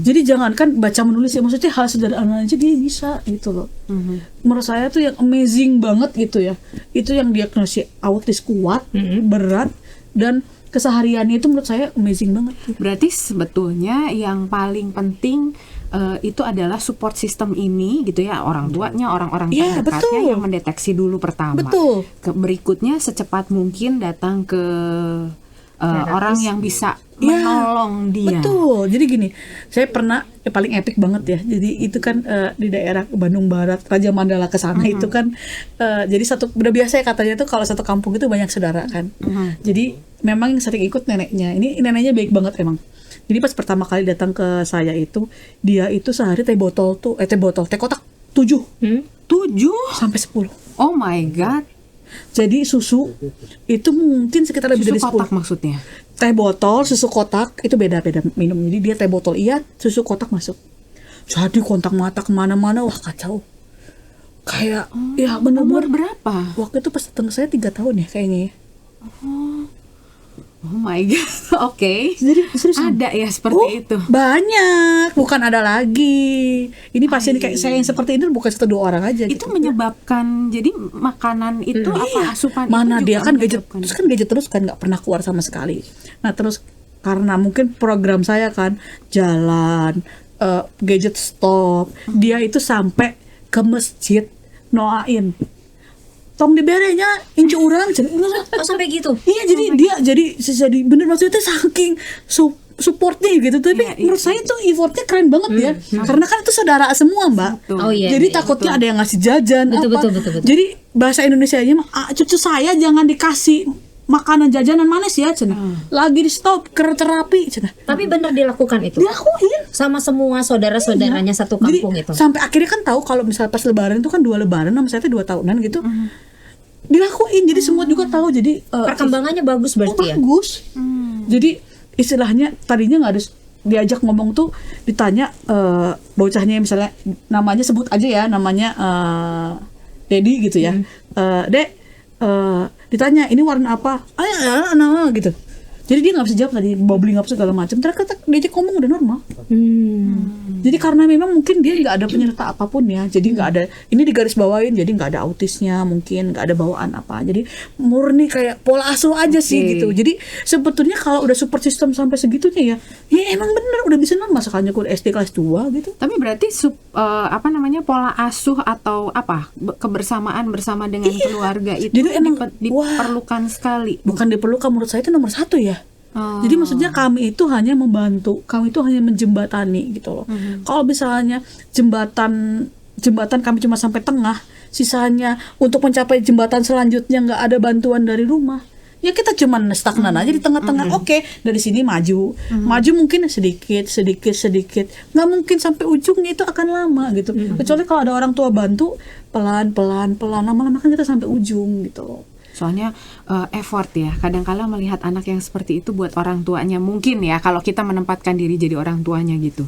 Jadi jangankan baca menulis ya, maksudnya hal sederhana aja dia bisa gitu loh. Menurut saya tuh yang amazing banget gitu ya. Itu yang diagnosis autis kuat, berat, dan kesehariannya itu menurut saya amazing banget. Berarti sebetulnya yang paling penting itu adalah support system ini gitu ya, orang tuanya, orang-orang Iya, terdekatnya betul. yang mendeteksi dulu pertama. Betul. Berikutnya secepat mungkin datang ke orang yang bisa menolong dia. Betul. Jadi gini, saya pernah paling epic banget ya. Jadi itu kan di daerah Bandung Barat, Raja Mandala ke sana itu kan jadi udah biasa ya katanya tuh kalau satu kampung itu banyak saudara kan. Jadi memang yang sering ikut neneknya. Ini neneknya baik banget emang. Jadi pas pertama kali datang ke saya itu, dia itu sehari teh kotak 7 sampai 10. Oh my god. Jadi susu itu mungkin sekitar lebih Susu dari 10. kotak maksudnya. Teh botol, susu kotak itu beda-beda minum. Jadi dia teh botol iya, susu kotak masuk. Jadi kontak mata kemana-mana, wah kacau. Kayak ya Umur bener-bener. berapa? Waktu itu pas datang saya 3 tahun ya kayaknya ya. Oh my god. Oke. Jadi seriusan. Ada ya seperti itu. Banyak, bukan ada lagi. Ini pasien kayak saya yang seperti ini bukan 1-2 orang aja. Itu gitu. menyebabkan jadi makanan itu apa asupan Mana itu dia juga kan gadget, menyebabkan. terus kan gadget terus kan nggak pernah keluar sama sekali. Nah terus karena mungkin program saya kan jalan, gadget stop, dia itu sampai ke masjid noain. Tong diberenya inci urang jadi Oh, sampai gitu. iya jadi bener maksudnya itu saking supportnya gitu. Tapi Iya, menurut saya tuh effortnya keren banget ya, karena kan itu saudara semua Mbak. Betul. Oh iya. Jadi iya. takutnya ada yang ngasih jajan Betul, apa. betul. Jadi bahasa Indonesianya mah cucu saya jangan dikasih makanan jajanan manis ya cenah. Lagi di stop ke terapi cenah. Tapi benar dilakukan itu. Dilakuin. Sama semua saudara-saudaranya satu kampung Jadi itu. sampai akhirnya kan tahu kalau misalnya pas lebaran itu kan 2 lebaran sama saya tuh 2 tahunan gitu. Dilakuin jadi semua juga tahu. Jadi Perkembangannya bagus berarti ya. bagus. Jadi istilahnya tadinya nggak ada diajak ngomong tuh ditanya bocahnya misalnya namanya sebut aja ya namanya Dedi gitu ya. Dek ditanya ini warna apa? Nama gitu. Jadi dia nggak bisa jawab tadi bubbling apa segala macam. Ternyata diajak ngomong udah normal. Jadi karena memang mungkin dia nggak ada penyerta apapun ya, jadi nggak ada, ini digaris bawain, jadi nggak ada autisnya, mungkin nggak ada bawaan apa, jadi murni kayak pola asuh aja sih gitu. Jadi sebetulnya kalau udah support system sampai segitunya ya emang bener udah bisa normal sekali kuliah SD kelas 2 gitu. Tapi berarti pola asuh atau kebersamaan bersama dengan keluarga itu Jadi emang, diperlukan sekali. Bukan diperlukan, menurut saya itu nomor 1 ya. Jadi maksudnya kami itu hanya membantu, kami itu hanya menjembatani gitu loh. Kalau misalnya jembatan kami cuma sampai tengah, sisanya untuk mencapai jembatan selanjutnya nggak ada bantuan dari rumah, ya kita cuma stagnan aja di tengah-tengah. Oke, dari sini maju mungkin sedikit, nggak mungkin sampai ujungnya, itu akan lama gitu. Kecuali kalau ada orang tua bantu pelan, lama-lama kan kita sampai ujung gitu loh. Soalnya effort ya, kadang-kala melihat anak yang seperti itu buat orang tuanya, mungkin ya kalau kita menempatkan diri jadi orang tuanya gitu,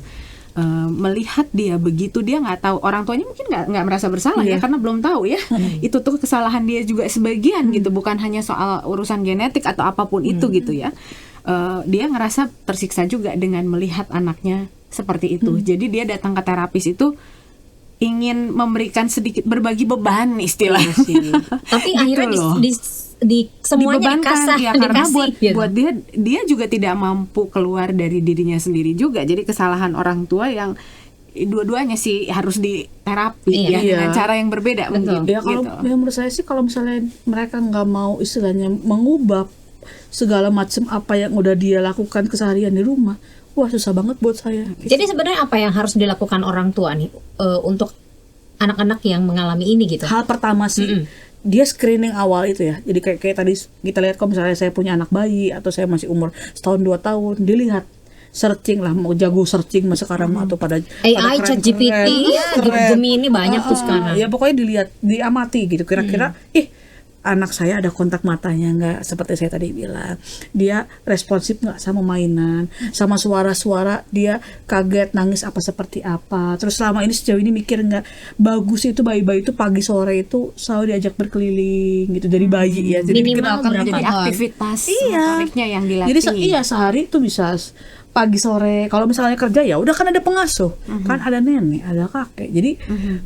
melihat dia begitu, dia nggak tahu, orang tuanya mungkin nggak merasa bersalah ya, karena belum tahu ya itu tuh kesalahan dia juga sebagian gitu, bukan hanya soal urusan genetik atau apapun itu gitu ya. Dia ngerasa tersiksa juga dengan melihat anaknya seperti itu. Jadi dia datang ke terapis itu ingin memberikan sedikit, berbagi beban istilahnya. Tapi akhirnya semuanya dikasih ya, karena gitu. buat dia juga tidak mampu keluar dari dirinya sendiri juga. Jadi kesalahan orang tua yang dua-duanya sih harus diterapi dengan cara yang berbeda. Mungkin ya kalau ya menurut saya sih, kalau misalnya mereka nggak mau istilahnya mengubah segala macam apa yang udah dia lakukan keseharian di rumah, wah susah banget buat saya. Jadi sebenarnya apa yang harus dilakukan orang tua nih untuk anak-anak yang mengalami ini gitu? Hal pertama sih, dia screening awal itu ya. Jadi kayak tadi kita lihat, kalau misalnya saya punya anak bayi atau saya masih umur setahun 2 tahun, dilihat, searching lah, mau jago searching mas sekarang atau pada AI, ChatGPT, Gemini banyak tuh sekarang. Ya pokoknya dilihat, diamati gitu. Kira-kira, anak saya ada kontak matanya nggak, seperti saya tadi bilang, dia responsif nggak sama mainan, sama suara-suara, dia kaget, nangis apa seperti apa. Terus selama ini sejauh ini mikir nggak, bagus itu bayi-bayi itu pagi sore itu selalu diajak berkeliling gitu dari bayi ya. Jadi minimal berapa jadi aktivitas motoriknya yang dilatih. Jadi sehari itu bisa pagi sore. Kalau misalnya kerja ya udah kan ada pengasuh, kan ada nenek, ada kakek. Jadi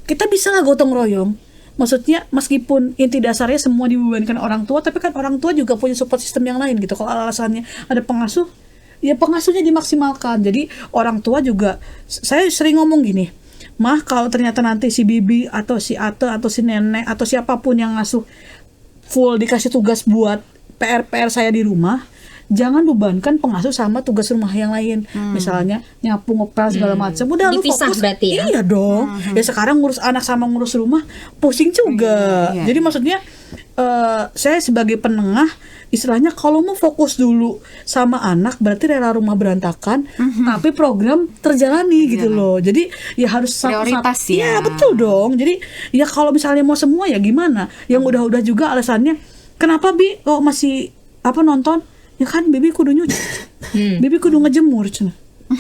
kita bisa lah gotong royong. Maksudnya meskipun inti dasarnya semua dibebankan orang tua, tapi kan orang tua juga punya support system yang lain gitu. Kalau alasannya ada pengasuh, ya pengasuhnya dimaksimalkan. Jadi orang tua juga, saya sering ngomong gini, mah kalau ternyata nanti si bibi atau si ate atau si nenek atau siapapun yang ngasuh full dikasih tugas buat PR saya di rumah, jangan bebankan pengasuh sama tugas rumah yang lain. Misalnya nyapu, ngepel segala macam. Udah dipisah, lu fokus. Berarti ya? Iya dong. Ya sekarang ngurus anak sama ngurus rumah pusing juga. Jadi maksudnya saya sebagai penengah, istilahnya kalau mau fokus dulu sama anak berarti rela rumah berantakan, tapi program terjalani gitu loh. Jadi ya harus prioritas ya. Iya betul dong. Jadi ya kalau misalnya mau semua ya gimana? Yang udah juga alasannya, kenapa Bi kok masih nonton? Ya kan bibi kudu nyuci, bibi kudu ngejemur cina.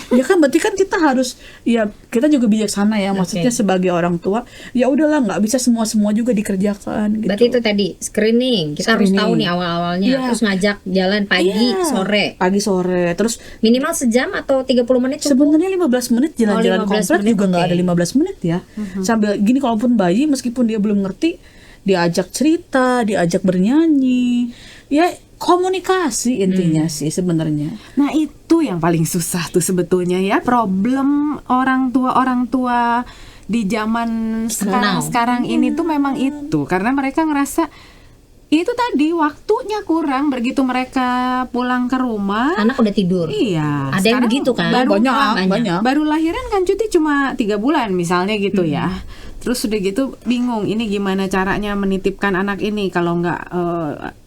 Ya kan berarti kan kita harus, ya kita juga bijaksana ya, maksudnya sebagai orang tua ya udahlah, nggak bisa semua juga dikerjakan gitu. Berarti itu tadi screening, kita harus tahu nih awal-awalnya, terus ngajak jalan pagi sore, terus minimal sejam atau 30 menit cukup? Sebenarnya 15 menit jalan-jalan komplek juga nggak ada 15 menit ya. Sambil gini, kalaupun bayi meskipun dia belum ngerti, diajak cerita, diajak bernyanyi, ya komunikasi intinya sih sebenarnya. Nah itu yang paling susah tuh sebetulnya ya, problem orang tua di zaman sekarang ini tuh memang itu, karena mereka ngerasa itu tadi waktunya kurang. Begitu mereka pulang ke rumah, anak udah tidur. Iya. Ada yang begitu kan? Banyak. Baru lahiran kan cuti cuma 3 bulan misalnya gitu ya. Terus udah gitu bingung ini gimana caranya menitipkan anak ini kalau nggak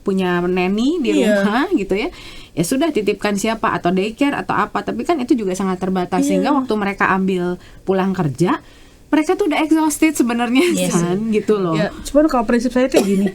punya neni di rumah gitu ya. Ya sudah, titipkan siapa, atau daycare atau apa. Tapi kan itu juga sangat terbatas sehingga waktu mereka ambil pulang kerja, mereka tuh udah exhausted sebenarnya kan gitu loh. Ya, cuman kalau prinsip saya tuh gini.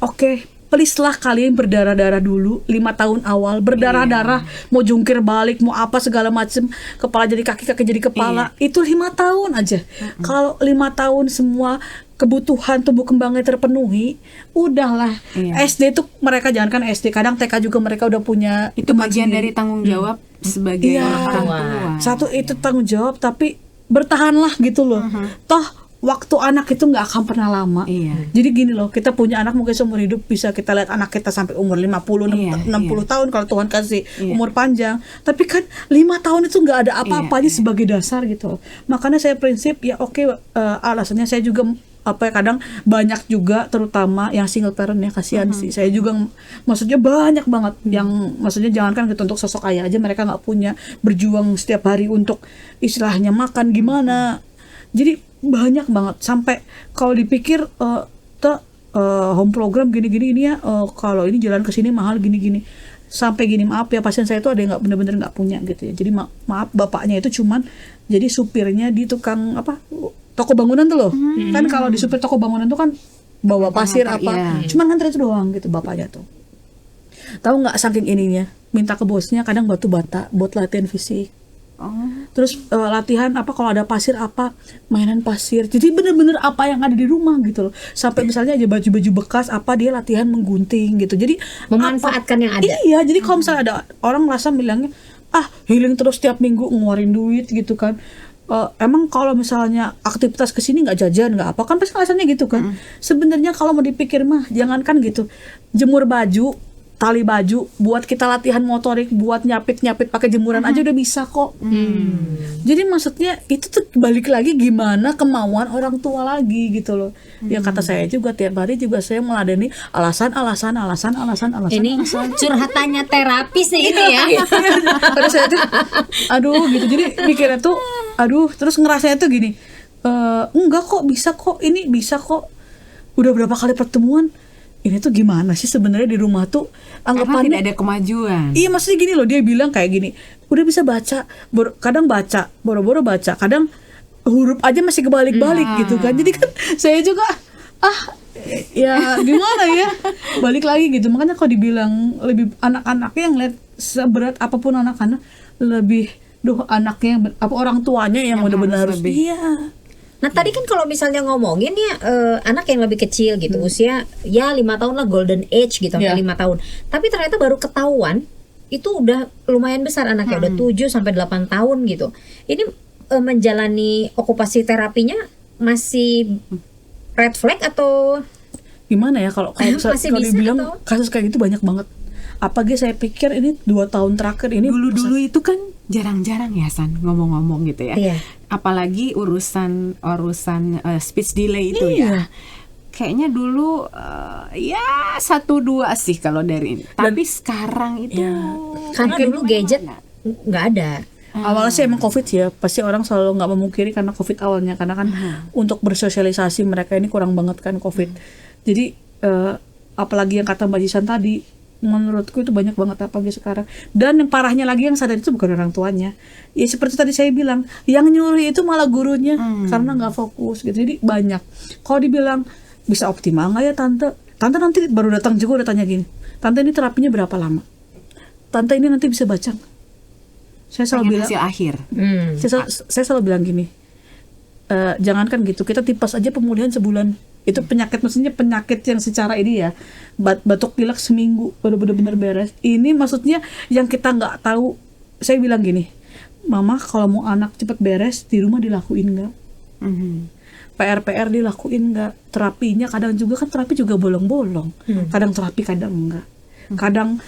Oke, please lah kalian berdarah-darah dulu 5 tahun awal, berdarah-darah, mau jungkir balik, mau apa segala macem, kepala jadi kaki, kaki jadi kepala, itu 5 tahun aja. Kalau 5 tahun semua kebutuhan tumbuh kembangnya terpenuhi, udahlah. SD tuh mereka jangankan SD, kadang TK juga mereka udah punya Itu bagian dari tanggung jawab sebagai orang tua. Satu itu tanggung jawab, tapi bertahanlah gitu loh. Toh waktu anak itu nggak akan pernah lama. Jadi gini loh, kita punya anak mungkin seumur hidup, bisa kita lihat anak kita sampai umur 50, 60 tahun kalau Tuhan kasih umur panjang. Tapi kan 5 tahun itu nggak ada apa-apanya sebagai dasar gitu loh. Makanya saya prinsip ya alasannya saya juga kadang banyak juga, terutama yang single parent ya, kasihan sih. Saya juga maksudnya banyak banget yang maksudnya jangankan gitu untuk sosok ayah aja mereka nggak punya, berjuang setiap hari untuk istilahnya makan gimana. Jadi banyak banget, sampai kalau dipikir home program gini-gini ini ya, kalau ini jalan ke sini mahal gini-gini, sampai gini, maaf ya, pasien saya itu ada yang nggak bener-bener nggak punya gitu ya. Jadi maaf bapaknya itu cuman jadi supirnya di tukang toko bangunan tuh loh. Kan kalau di supir toko bangunan tuh kan bawa pasir cuman nganter itu doang gitu bapaknya tuh. Tahu nggak, saking ininya minta ke bosnya kadang batu bata buat latihan fisik. Terus latihan kalau ada pasir mainan pasir. Jadi bener-bener apa yang ada di rumah gitu loh. Sampai misalnya aja baju-baju bekas dia latihan menggunting gitu. Jadi memanfaatkan yang ada. Iya, jadi kalau misalnya ada orang merasa bilangnya healing terus tiap minggu ngeluarin duit gitu kan. Emang kalau misalnya aktivitas kesini nggak jajan nggak apa kan pasti alasannya gitu kan. Sebenarnya kalau mau dipikir mah jangankan gitu, jemur baju, tali baju buat kita latihan motorik, buat nyapit pakai jemuran aja udah bisa kok. Jadi maksudnya itu tuh balik lagi gimana kemauan orang tua lagi gitu loh. Ya kata saya juga tiap hari juga saya meladeni alasan. Ini curhatannya terapis nih ini ya. Pada saya tuh aduh gitu. Jadi mikirnya tuh terus ngerasanya tuh gini, enggak kok, bisa kok, ini bisa kok. Udah berapa kali pertemuan, ini tuh gimana sih sebenarnya di rumah tuh anggapannya tidak ada kemajuan. Iya, maksudnya gini loh, dia bilang kayak gini, udah bisa baca, kadang baca, boro-boro baca, kadang huruf aja masih kebalik-balik gitu kan. Jadi kan saya juga ya gimana ya, balik lagi gitu. Makanya kalau dibilang lebih anak-anaknya yang lihat seberat apapun anak-anak, lebih anaknya orang tuanya yang benar-benar harus iya. Nah tadi kan kalau misalnya ngomongin ya anak yang lebih kecil gitu, usia ya 5 tahun lah, golden age gitu, 5 tahun. Tapi ternyata baru ketahuan itu udah lumayan besar anaknya, udah 7 sampai 8 tahun gitu. Ini menjalani okupasi terapinya masih red flag atau gimana ya kalau dibilang kasus kayak gitu banyak banget. Apalagi saya pikir ini 2 tahun terakhir ini dulu itu kan jarang-jarang ya San ngomong-ngomong gitu ya. Apalagi urusan speech delay itu ya. Kayaknya dulu ya 1-2 sih kalau dari ini. Tapi sekarang itu karena dulu gadget nggak ada. Awalnya sih emang COVID ya, pasti orang selalu nggak memungkiri karena COVID awalnya, karena kan untuk bersosialisasi mereka ini kurang banget kan COVID. Jadi apalagi yang kata Mbak Jisan tadi, menurutku itu banyak banget apalagi sekarang. Dan yang parahnya lagi yang sadar itu bukan orang tuanya. Ya seperti tadi saya bilang, yang nyuruh itu malah gurunya karena nggak fokus gitu. Jadi banyak. Kalau dibilang bisa optimal nggak ya tante nanti baru datang juga udah tanya gini, tante ini terapinya berapa lama? Tante ini nanti bisa baca? Saya selalu bilang hasil akhir. Saya selalu bilang gini, jangankan gitu, kita tipes aja pemulihan sebulan. Itu penyakit, maksudnya penyakit yang secara ini ya, batuk pilek seminggu baru benar-benar beres. Ini maksudnya yang kita nggak tahu. Saya bilang gini, mama kalau mau anak cepet beres di rumah dilakuin nggak? PR dilakuin nggak? Terapinya kadang juga kan terapi juga bolong-bolong. Kadang terapi kadang enggak. Kadang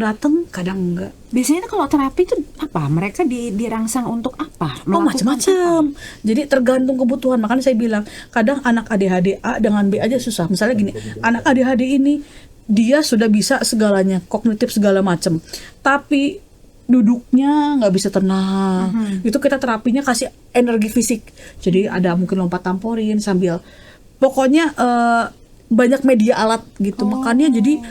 datang, kadang enggak. Biasanya kalau terapi itu apa? Mereka dirangsang untuk apa? Macam-macam. Jadi tergantung kebutuhan. Makanya saya bilang, kadang anak ADHD A dengan B aja susah. Misalnya gini, anak ADHD ini dia sudah bisa segalanya, kognitif segala macam. Tapi duduknya nggak bisa tenang. Itu kita terapinya kasih energi fisik. Jadi ada mungkin lompat tamporin sambil, pokoknya banyak media alat gitu. Makanya jadi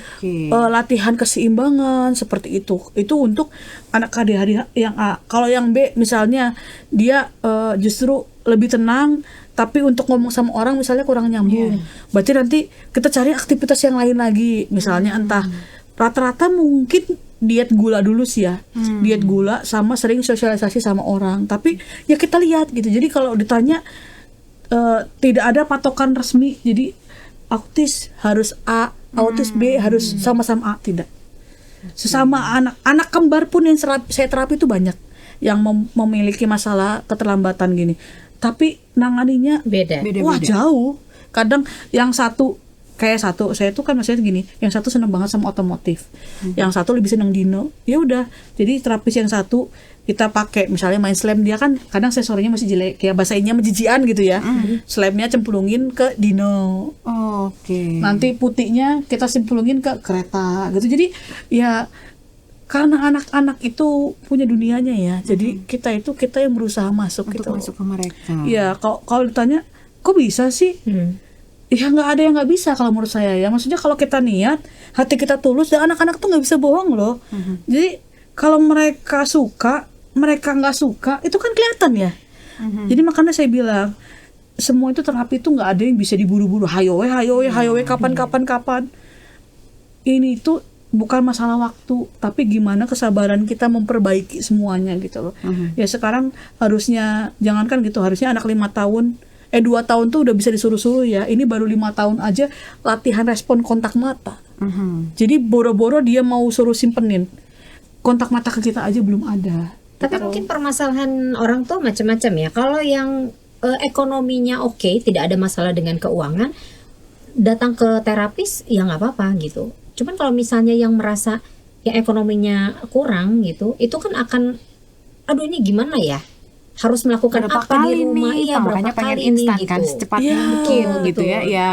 latihan keseimbangan seperti itu untuk anak ADHD yang A. Kalau yang B misalnya dia justru lebih tenang, tapi untuk ngomong sama orang misalnya kurang nyambung. Berarti nanti kita cari aktivitas yang lain lagi. Misalnya entah rata-rata mungkin diet gula dulu sih ya. Diet gula sama sering sosialisasi sama orang. Tapi ya kita lihat gitu. Jadi kalau ditanya tidak ada patokan resmi. Jadi autis harus A, autis B harus sama-sama A, tidak. Sesama anak kembar pun yang saya terapi itu banyak yang memiliki masalah keterlambatan gini. Tapi nanganinya Beda. wah jauh. Kadang yang satu saya tuh kan maksudnya gini, yang satu seneng banget sama otomotif, yang satu lebih seneng dino. Ya udah, jadi terapis yang satu kita pakai misalnya main slam, dia kan kadang sensornya masih jelek, kayak bahasa Indonesia menjijian gitu ya. Slamnya cemplungin ke dino. Oke. Nanti putihnya kita cemplungin ke kereta gitu. Jadi ya karena anak-anak itu punya dunianya ya. Jadi kita yang berusaha masuk Untuk gitu. masuk ke mereka. Ya kalau ditanya kok bisa sih? Ya nggak ada yang nggak bisa kalau menurut saya ya. Maksudnya kalau kita niat, hati kita tulus, dan anak-anak tuh nggak bisa bohong loh. Jadi kalau mereka suka, mereka nggak suka, itu kan kelihatan ya. Jadi makanya saya bilang semua itu terapi itu nggak ada yang bisa diburu-buru. Hayo kapan. Ini tuh bukan masalah waktu, tapi gimana kesabaran kita memperbaiki semuanya gitu loh. Ya sekarang harusnya jangankan gitu, harusnya anak 5 tahun 2 tahun tuh udah bisa disuruh-suruh ya. Ini baru 5 tahun aja latihan respon kontak mata. Jadi boro-boro dia mau suruh simpenin kontak mata ke kita aja belum ada. Tapi mungkin permasalahan orang tua macam-macam ya. Kalau yang ekonominya oke, tidak ada masalah dengan keuangan, datang ke terapis ya nggak apa-apa gitu. Cuman kalau misalnya yang merasa yang ekonominya kurang gitu, itu kan akan, aduh ini gimana ya? Harus melakukan Berapa apa di kali rumah? nih? Iya, Makanya berapa pengen kali ini instan gitu. kan, secepatnya Iya, mungkin gitu betul. ya. Ya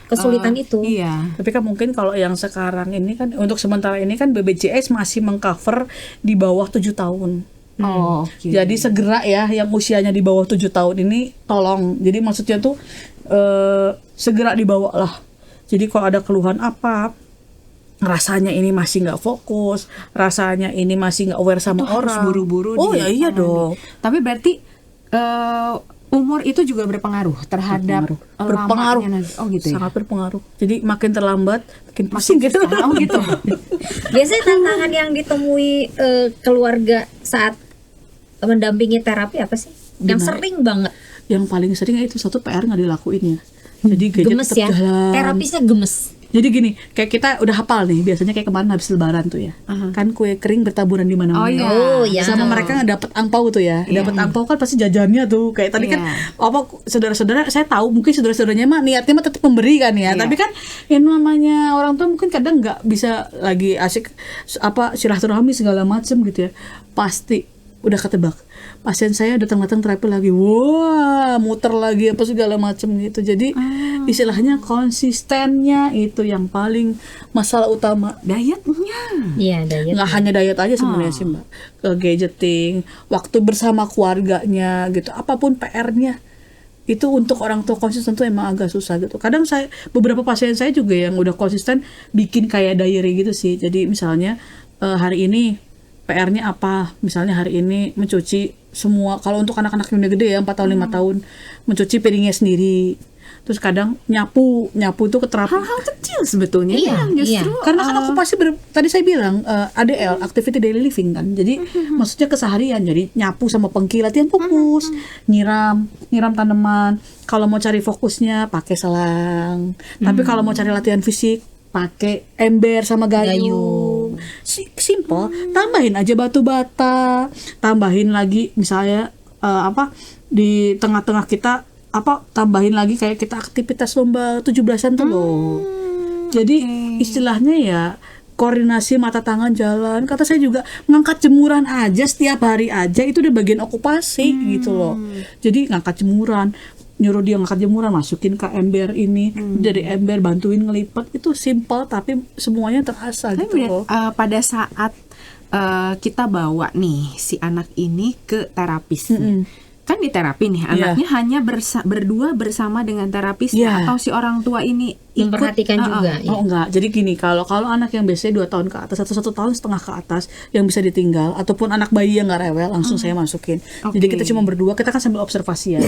Kesulitan itu. Iya. Tapi kan mungkin kalau yang sekarang ini kan untuk sementara ini kan BPJS masih mengcover di bawah 7 tahun. Oh, oke. Jadi segera ya yang usianya di bawah 7 tahun ini tolong. Jadi maksudnya tuh segera dibawa lah. Jadi kalau ada keluhan apa, rasanya ini masih nggak fokus, rasanya ini masih nggak aware sama Itu harus orang, buru-buru oh ya iya ditangani. dong. Tapi berarti umur itu juga berpengaruh terhadap Berpengaruh. lamanya nanti. Oh gitu ya. Sangat berpengaruh. Jadi makin terlambat makin pusing gitu. Oh gitu. Biasanya tantangan yang ditemui keluarga saat mendampingi terapi apa sih? Yang Gimana? sering banget Yang paling sering itu satu PR nggak dilakuin ya. Jadi gadget gemes tetap ya. jalan. Terapisnya gemes. Jadi gini, kayak kita udah hafal nih, biasanya kayak kemarin habis lebaran tuh ya. Kan kue kering bertaburan di mana-mana. Oh iya. Oh, ya. Sama mereka dapat angpau tuh ya. Iya. Dapat angpau kan pasti jajannya tuh. Kayak tadi kan Iya. apa saudara-saudara saya tahu mungkin saudara-saudaranya mah niatnya mah tetap memberi kan ya. Iya. Tapi kan yang namanya orang tua mungkin kadang nggak bisa lagi asik apa silaturahmi segala macem gitu ya. Pasti udah ketebak. Pasien saya datang-datang terapi lagi, wah muter lagi apa segala macem gitu. Jadi istilahnya konsistennya itu yang paling masalah utama. Dietnya. Iya, diet. Nggak hanya diet aja sebenarnya sih mbak, ke gadgeting, waktu bersama keluarganya gitu, apapun PR-nya itu untuk orang tua konsisten tuh emang agak susah gitu. Kadang beberapa pasien saya juga yang udah konsisten bikin kayak diary gitu sih. Jadi misalnya hari ini PR-nya apa, misalnya hari ini mencuci semua, kalau untuk anak-anak yang udah gede ya 4 tahun 5 tahun mencuci piringnya sendiri. Terus kadang nyapu itu ke terapi. Hal-hal kecil sebetulnya Iya, yang justru Karena kan okupasi tadi saya bilang ADL, activity daily living kan. Jadi maksudnya keseharian. Jadi nyapu sama pengki, latihan fokus, nyiram tanaman. Kalau mau cari fokusnya pakai selang. Tapi kalau mau cari latihan fisik pakai ember sama gayung. Simple. Tambahin aja batu bata, tambahin lagi misalnya di tengah-tengah kita tambahin lagi kayak kita aktivitas lomba 17-an tuh loh. Jadi istilahnya ya koordinasi mata tangan jalan. Kata saya juga ngangkat jemuran aja setiap hari aja itu udah bagian okupasi gitu loh. Jadi ngangkat jemuran, nyuruh dia ngangkat jemuran, masukin ke ember ini, dari ember bantuin ngelipat, itu simple tapi semuanya terasa Tapi gitu loh. pada saat kita bawa nih si anak ini ke terapisnya, kan di terapi nih anaknya hanya berdua bersama dengan terapisnya, atau si orang tua ini ikut Memperhatikan juga. Oh enggak, jadi gini, kalau anak yang biasanya 2 tahun ke atas atau 1,5 tahun ke atas yang bisa ditinggal, ataupun anak bayi yang nggak rewel, langsung saya masukin. Jadi kita cuma berdua, kita kan sambil observasi ya.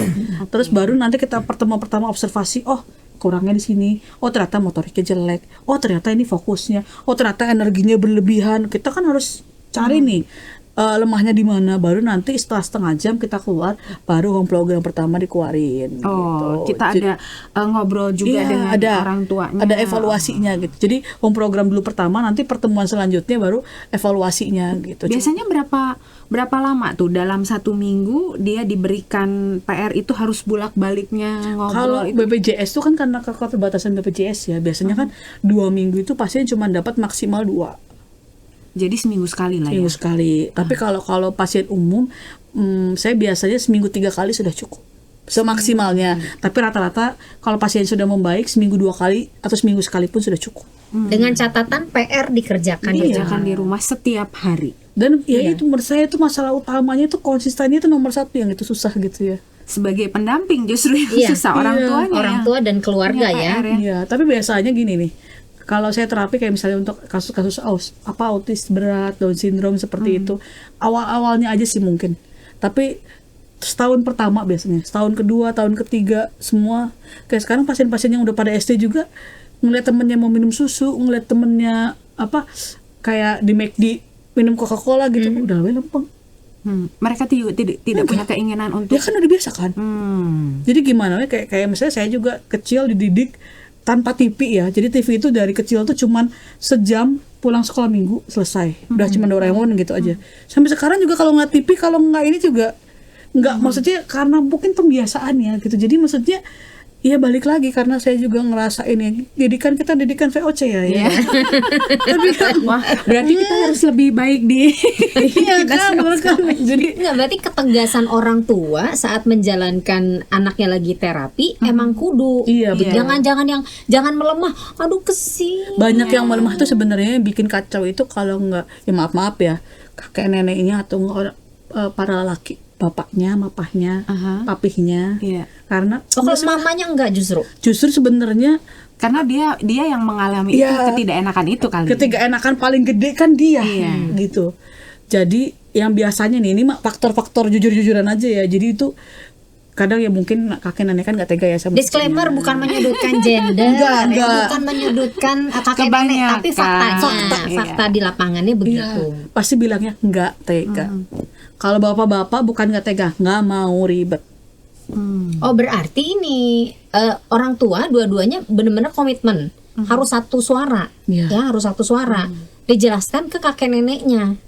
Terus baru nanti kita pertemuan pertama observasi, oh kurangnya di sini, oh ternyata motoriknya jelek, oh ternyata ini fokusnya, oh ternyata energinya berlebihan. Kita kan harus cari nih lemahnya di mana, baru nanti setelah setengah jam kita keluar, baru home program pertama dikeluarin. Oh, gitu. kita ada ngobrol juga Iya, dengan ada orang tuanya. ada evaluasinya gitu. Jadi home program dulu pertama, nanti pertemuan selanjutnya baru evaluasinya gitu. Biasanya berapa lama tuh dalam 1 minggu dia diberikan PR itu harus bolak-baliknya Kalau ngobrol itu? BPJS itu kan karena keterbatasan BPJS ya, biasanya kan 2 minggu itu pasien cuma dapat maksimal 2 Jadi seminggu sekali lah minggu ya. sekali. Tapi kalau pasien umum, saya biasanya seminggu 3 kali sudah cukup semaksimalnya. Tapi rata-rata kalau pasien sudah membaik seminggu 2 kali atau seminggu sekali pun sudah cukup. Dengan catatan PR dikerjakan di rumah. Kerjakan di rumah setiap hari. Dan ya itu menurut saya itu masalah utamanya itu konsistennya itu nomor 1 yang itu susah gitu ya. Sebagai pendamping justru yang Iya, susah orang iya. tuanya. Orang tua dan keluarga punya ya. PR ya. Iya, tapi biasanya gini nih. Kalau saya terapi kayak misalnya untuk kasus-kasus autis berat, Down syndrome seperti itu, awal-awalnya aja sih mungkin. Tapi setahun pertama biasanya, setahun kedua, tahun ketiga, semua kayak sekarang pasien-pasien yang udah pada SD juga ngeliat temennya mau minum susu, ngeliat temennya kayak di McD minum Coca-Cola gitu, udah lempeng. Mereka tidak punya keinginan untuk Ya kan udah biasa kan. Jadi gimana ya, kayak misalnya saya juga kecil dididik tanpa TV ya. Jadi TV itu dari kecil tuh cuman sejam pulang sekolah minggu selesai. Udah cuman Doraemon gitu aja. Sampai sekarang juga kalau nggak TV, kalau nggak ini juga nggak, maksudnya karena mungkin pembiasaan ya gitu. Jadi maksudnya ya balik lagi karena saya juga ngerasain ya, didikan VOC ya. Tapi kan wah, berarti kita harus lebih baik di iya kan, jadi Nggak, berarti ketegasan orang tua saat menjalankan anaknya lagi terapi emang kudu. Iya, betul. Jangan melemah. Aduh kesih. banyak yang melemah tuh sebenarnya yang bikin kacau itu kalau nggak, ya maaf ya, kakek neneknya atau nggak para laki, bapaknya, mapahnya, papihnya. Iya. Karena Kalau mamanya enggak justru sebenarnya Karena dia yang mengalami Iya. itu ketidakenakan itu kali. enakan paling gede kan dia, Iya. gitu. Jadi yang biasanya nih, ini mah faktor-faktor jujur-jujuran aja ya. Jadi itu kadang ya mungkin kakek nenek kan nggak tega ya sama disclaimer cucunya. bukan menyudutkan gender, Enggak. bukan menyudutkan kakek nenek, tapi Kebanyakan. fakta di lapangannya begitu. Iya, pasti bilangnya nggak tega. Kalau bapak-bapak bukan nggak tega, nggak mau ribet. Oh berarti ini orang tua dua-duanya benar-benar komitmen harus satu suara, Iya. ya harus satu suara. Dijelaskan ke kakek neneknya.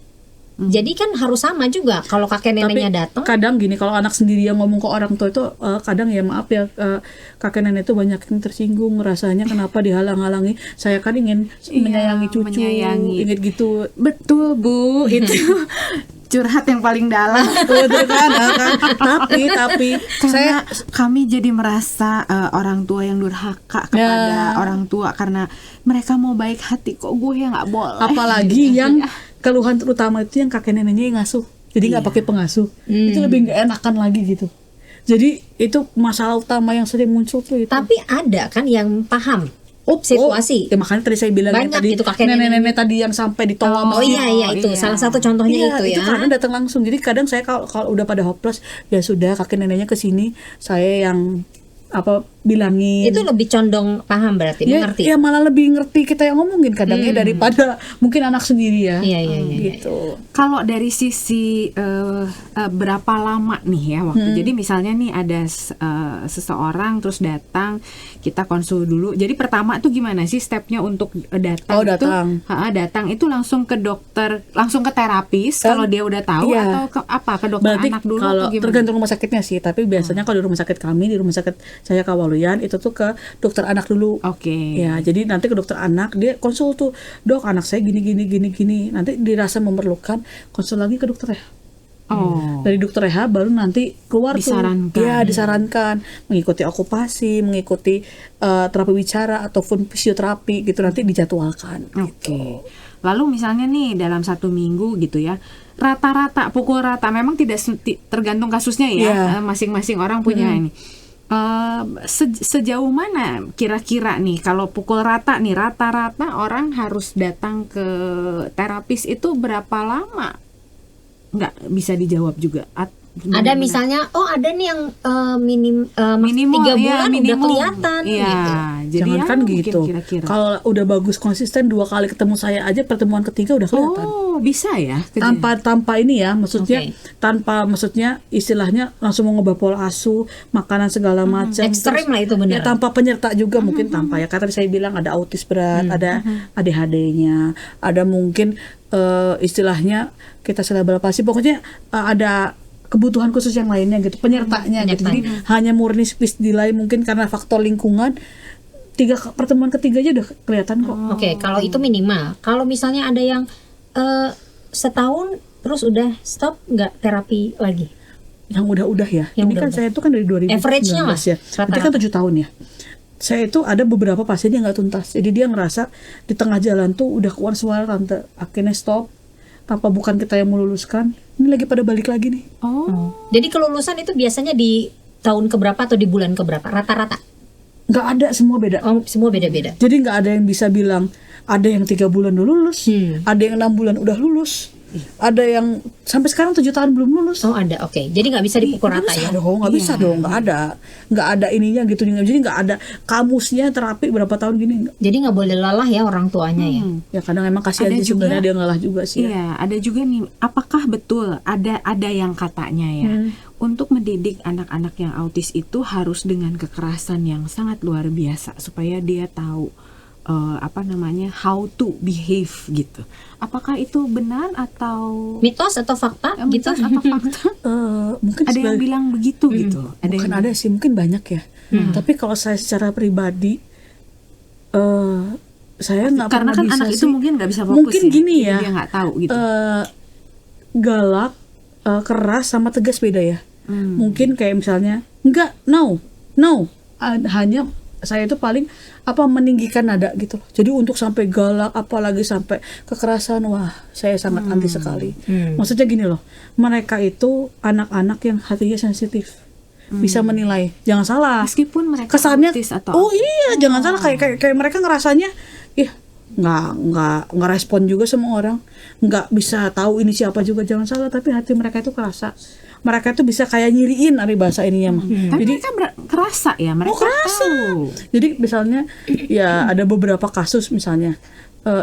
Jadi kan harus sama juga kalau kakek neneknya datang. Kadang gini, kalau anak sendiri yang ngomong ke orang tua itu kadang ya maaf ya, kakek nenek itu banyak yang tersinggung, rasanya kenapa dihalang-halangi. Saya kan ingin menyayangi cucu, ingin gitu. Betul Bu, itu curhat yang paling dalam. Betul kan? Tapi Karena kami jadi merasa orang tua yang durhaka kepada orang tua karena mereka mau baik hati, kok gue yang nggak boleh. apalagi yang keluhan terutama itu yang kakek neneknya yang ngasuh, jadi nggak pakai pengasuh, itu lebih nggak enakan lagi gitu. Jadi itu masalah utama yang sering muncul tuh itu. Tapi ada kan yang paham situasi. Ya makanya tadi saya bilang Banyak tadi gitu kakek nenek-nenek tadi yang sampai ditolak Oh iya itu salah satu contohnya itu ya. karena datang langsung. Jadi kadang saya kalau udah pada hopeless, ya sudah kakek neneknya ke sini, saya yang bilangin. Itu lebih condong paham berarti mengerti. Ya malah lebih ngerti kita yang ngomongin kadangnya daripada mungkin anak sendiri ya. Iya. Gitu. Kalau dari sisi berapa lama nih ya waktu, jadi misalnya nih ada seseorang terus datang, kita konsul dulu. Jadi pertama tuh gimana sih stepnya untuk datang? Datang itu langsung ke dokter, langsung ke terapis kalau dia udah tahu, atau ke dokter berarti anak dulu? Kalau atau gimana? tergantung rumah sakitnya sih, tapi biasanya kalau di rumah sakit kami, di rumah sakit saya Kawaluyan itu tuh ke dokter anak dulu. Oke. Ya, jadi nanti ke dokter anak, dia konsul tuh, dok anak saya gini. Nanti dirasa memerlukan, konsul lagi ke dokter rehab. Dari dokter rehab baru nanti keluar disarankan. Disarankan mengikuti okupasi, mengikuti terapi bicara ataupun fisioterapi gitu, nanti dijadwalkan. Oke. Lalu misalnya nih dalam 1 minggu gitu ya, rata-rata pukul rata, memang tidak tergantung kasusnya ya, masing-masing orang punya ini. Sejauh mana kira-kira nih kalau pukul rata nih, rata-rata orang harus datang ke terapis itu berapa lama? Nggak bisa dijawab juga. Ada misalnya, ada nih yang Minimal, 3 ya, bulan udah minimum. kelihatan Iya, gitu. jadi Jangan ya kan mungkin gitu. kira-kira. Kalau udah bagus konsisten 2 kali ketemu saya aja, pertemuan ketiga udah kelihatan. Oh, bisa ya? Tanpa ini ya, maksudnya Oke. maksudnya istilahnya langsung mau ngubah pola asuh, makanan segala macam. Ekstrim Terus, lah itu benar. ya, tanpa penyerta juga mungkin tanpa ya. Kata saya bilang ada autis berat, ada ADHD-nya, ada mungkin istilahnya kita cerebral palsy, pokoknya ada kebutuhan khusus yang lainnya gitu, penyertanya gitu. Jadi hanya murni speech delay mungkin karena faktor lingkungan. Pertemuan ketiga aja udah kelihatan kok. Oke, kalau itu minimal. Kalau misalnya ada yang setahun terus udah stop, nggak terapi lagi. Yang udah ya. Yang Ini kan udah-udah. saya itu kan dari 2019 Average-nya lah, ya. Berarti kan 7 tahun ya. Saya itu ada beberapa pasien yang nggak tuntas. Jadi dia ngerasa di tengah jalan tuh udah keluar suara tante, akhirnya stop. Tanpa bukan kita yang meluluskan. Ini lagi pada balik lagi nih. Oh, Jadi kelulusan itu biasanya di tahun keberapa atau di bulan keberapa? Rata-rata. Nggak ada, semua beda. Oh, semua beda-beda. Jadi nggak ada yang bisa bilang ada yang 3 bulan udah lulus, ada yang 6 bulan udah lulus, ada yang sampai sekarang 7 tahun belum lulus. Oh, ada. Oke. Jadi nggak bisa dipukul rata ya. Nggak bisa dong, nggak ada ininya gitu. Jadi nggak ada kamusnya terapi berapa tahun gini. Nggak. Jadi nggak boleh lelah ya orang tuanya ya. Ya kadang emang kasihan Ada sih sebenarnya, juga- dia ngalah juga sih. Ya. iya, ada juga nih. Apakah betul ada yang katanya ya, untuk mendidik anak-anak yang autis itu harus dengan kekerasan yang sangat luar biasa supaya dia tahu how to behave gitu. Apakah itu benar atau Mitos atau fakta gitu? mitos atau fakta? Mungkin Ada yang bilang begitu gitu. Ada bukan yang ada sih, mungkin banyak ya. Tapi kalau saya secara pribadi, saya nggak karena pernah kan bisa anak sih. itu mungkin nggak bisa fokus Mungkin ya. gini Jadi ya, dia nggak tahu gitu. Galak, keras sama tegas beda ya. Mungkin kayak misalnya enggak, no, hanya saya itu paling meninggikan nada gitu loh. Jadi untuk sampai galak, apalagi sampai kekerasan, wah saya sangat anti sekali. Maksudnya gini loh, mereka itu anak-anak yang hatinya sensitif, bisa menilai. Jangan salah. Meskipun mereka Kesannya, autis atau oh iya, jangan salah, kayak mereka ngerasanya, nggak respon juga sama orang, nggak bisa tahu ini siapa juga, jangan salah. Tapi hati mereka itu kerasa. Mereka itu bisa kayak nyiriin dari bahasa ininya mah. Tapi Jadi mereka kerasa ya, mereka kerasa. tahu. Jadi misalnya ya ada beberapa kasus misalnya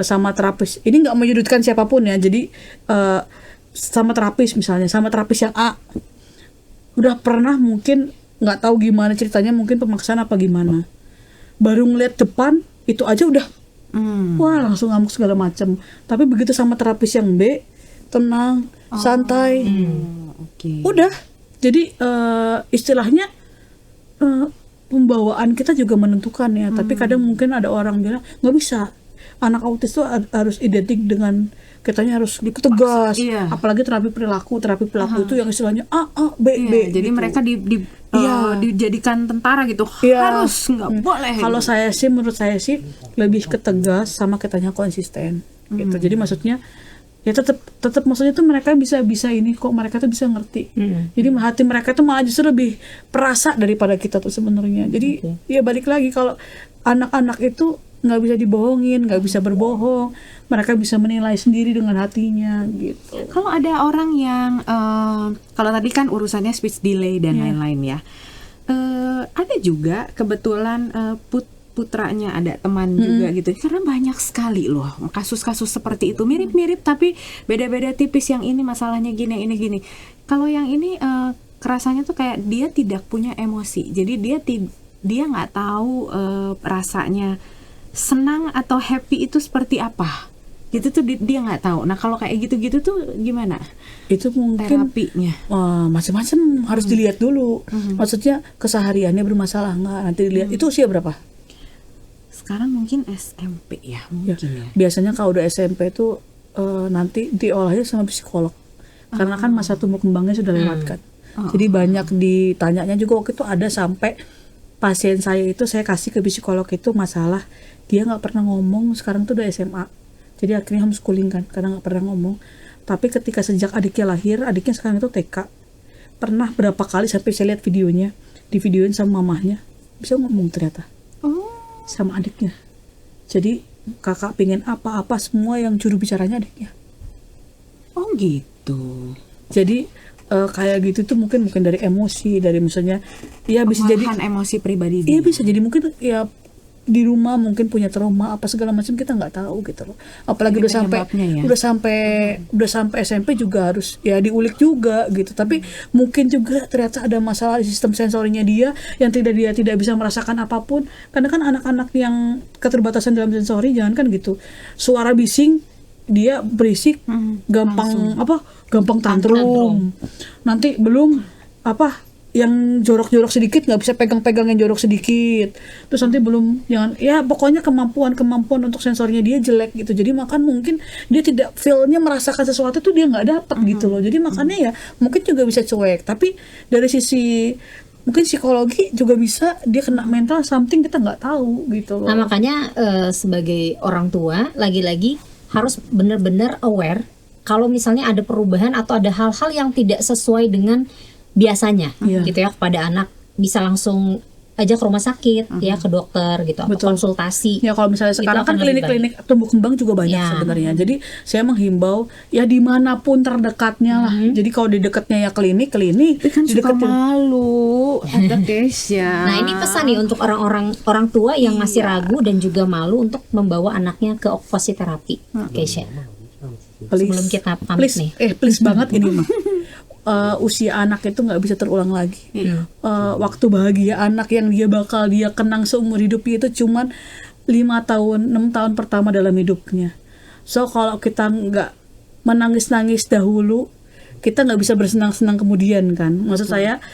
sama terapis. Ini nggak menyudutkan siapapun ya. Jadi sama terapis misalnya, sama terapis yang A udah pernah mungkin nggak tahu gimana ceritanya, mungkin pemaksaan apa gimana. Baru ngeliat depan itu aja udah wah langsung ngamuk segala macam. Tapi begitu sama terapis yang B, tenang, santai. Oke. Udah, jadi istilahnya pembawaan kita juga menentukan ya. Tapi kadang mungkin ada orang bilang nggak bisa, anak autis tuh harus identik dengan kitanya harus tegas. Iya. Apalagi terapi perilaku itu yang istilahnya A B Iya, B. jadi gitu. mereka Iya. dijadikan tentara gitu. Iya. Harus nggak boleh. Kalau menurut saya sih lebih ke tegas sama kitanya konsisten gitu. Jadi maksudnya ya tetap maksudnya tuh mereka bisa ini kok, mereka tuh bisa ngerti. Jadi hati mereka tuh malah justru lebih perasa daripada kita tuh sebenarnya. Jadi ya balik lagi, kalau anak-anak itu nggak bisa dibohongin, nggak bisa berbohong, mereka bisa menilai sendiri dengan hatinya gitu. Kalau ada orang yang kalau tadi kan urusannya speech delay dan lain-lain ya, ada juga kebetulan putranya ada teman juga gitu, karena banyak sekali loh kasus-kasus seperti itu, mirip-mirip tapi beda-beda tipis. Yang ini masalahnya gini, ini gini. Kalau yang ini kerasanya tuh kayak dia tidak punya emosi, jadi dia nggak tahu rasanya senang atau happy itu seperti apa gitu tuh, dia nggak tahu. Nah kalau kayak gitu-gitu tuh gimana Itu mungkin terapinya? macam-macam harus dilihat dulu. Maksudnya kesehariannya bermasalah nggak, nanti dilihat itu usia berapa. Sekarang mungkin SMP ya, mungkin ya. Biasanya kalau udah SMP itu nanti diolahnya sama psikolog, karena kan masa tumbuh kembangnya sudah lewat kan. Jadi banyak ditanyanya juga. Waktu itu ada sampai pasien saya itu saya kasih ke psikolog itu masalah dia nggak pernah ngomong, sekarang tuh udah SMA, jadi akhirnya homeschooling kan karena nggak pernah ngomong. Tapi ketika sejak adiknya lahir, adiknya sekarang itu TK, pernah berapa kali sampai saya lihat videonya, di videoin sama mamahnya bisa ngomong ternyata sama adiknya. Jadi kakak pengen apa-apa semua yang juru bicaranya adiknya. Oh gitu. Jadi kayak gitu tuh mungkin dari emosi, dari misalnya ya bisa jadi Pengolahan emosi pribadi iya dia. bisa jadi mungkin ya di rumah mungkin punya trauma apa segala macam, kita nggak tahu gitu loh. Apalagi Ini udah sampai penyebabnya ya. udah sampai SMP juga harus ya diulik juga gitu. Tapi mungkin juga ternyata ada masalah di sistem sensorinya dia yang dia tidak bisa merasakan apapun. Karena kan anak-anak yang keterbatasan dalam sensori, jangan kan gitu, suara bising dia berisik, gampang tantrum. Nanti belum yang jorok-jorok sedikit nggak bisa pegang-pegang yang jorok sedikit, terus nanti belum pokoknya kemampuan untuk sensornya dia jelek gitu. Jadi makan mungkin dia tidak feel-nya merasakan sesuatu tuh dia nggak dapat gitu loh. Jadi makannya ya mungkin juga bisa cuek. Tapi dari sisi mungkin psikologi juga bisa dia kena mental something, kita nggak tahu gitu loh. Nah makanya sebagai orang tua lagi-lagi harus benar-benar aware kalau misalnya ada perubahan atau ada hal-hal yang tidak sesuai dengan biasanya gitu ya kepada anak, bisa langsung aja ke rumah sakit ya, ke dokter gitu, atau konsultasi. Ya kalau misalnya sekarang Itu kan akan lebih klinik-klinik tumbuh kembang juga banyak sebenarnya. Jadi saya menghimbau ya dimanapun terdekatnya lah. Jadi kalau di dekatnya ya klinik, Kan di suka dekatnya malu ada Kesya. Nah ini pesan nih untuk orang tua yang masih ragu dan juga malu untuk membawa anaknya ke okupasi-terapi. Kesya, sebelum kita pamit nih. Please banget ini mah. Usia anak itu nggak bisa terulang lagi. Waktu bahagia anak yang dia kenang seumur hidupnya itu cuman 5 tahun, 6 tahun pertama dalam hidupnya. So kalau kita nggak menangis-nangis dahulu, kita nggak bisa bersenang-senang kemudian kan. Maksud saya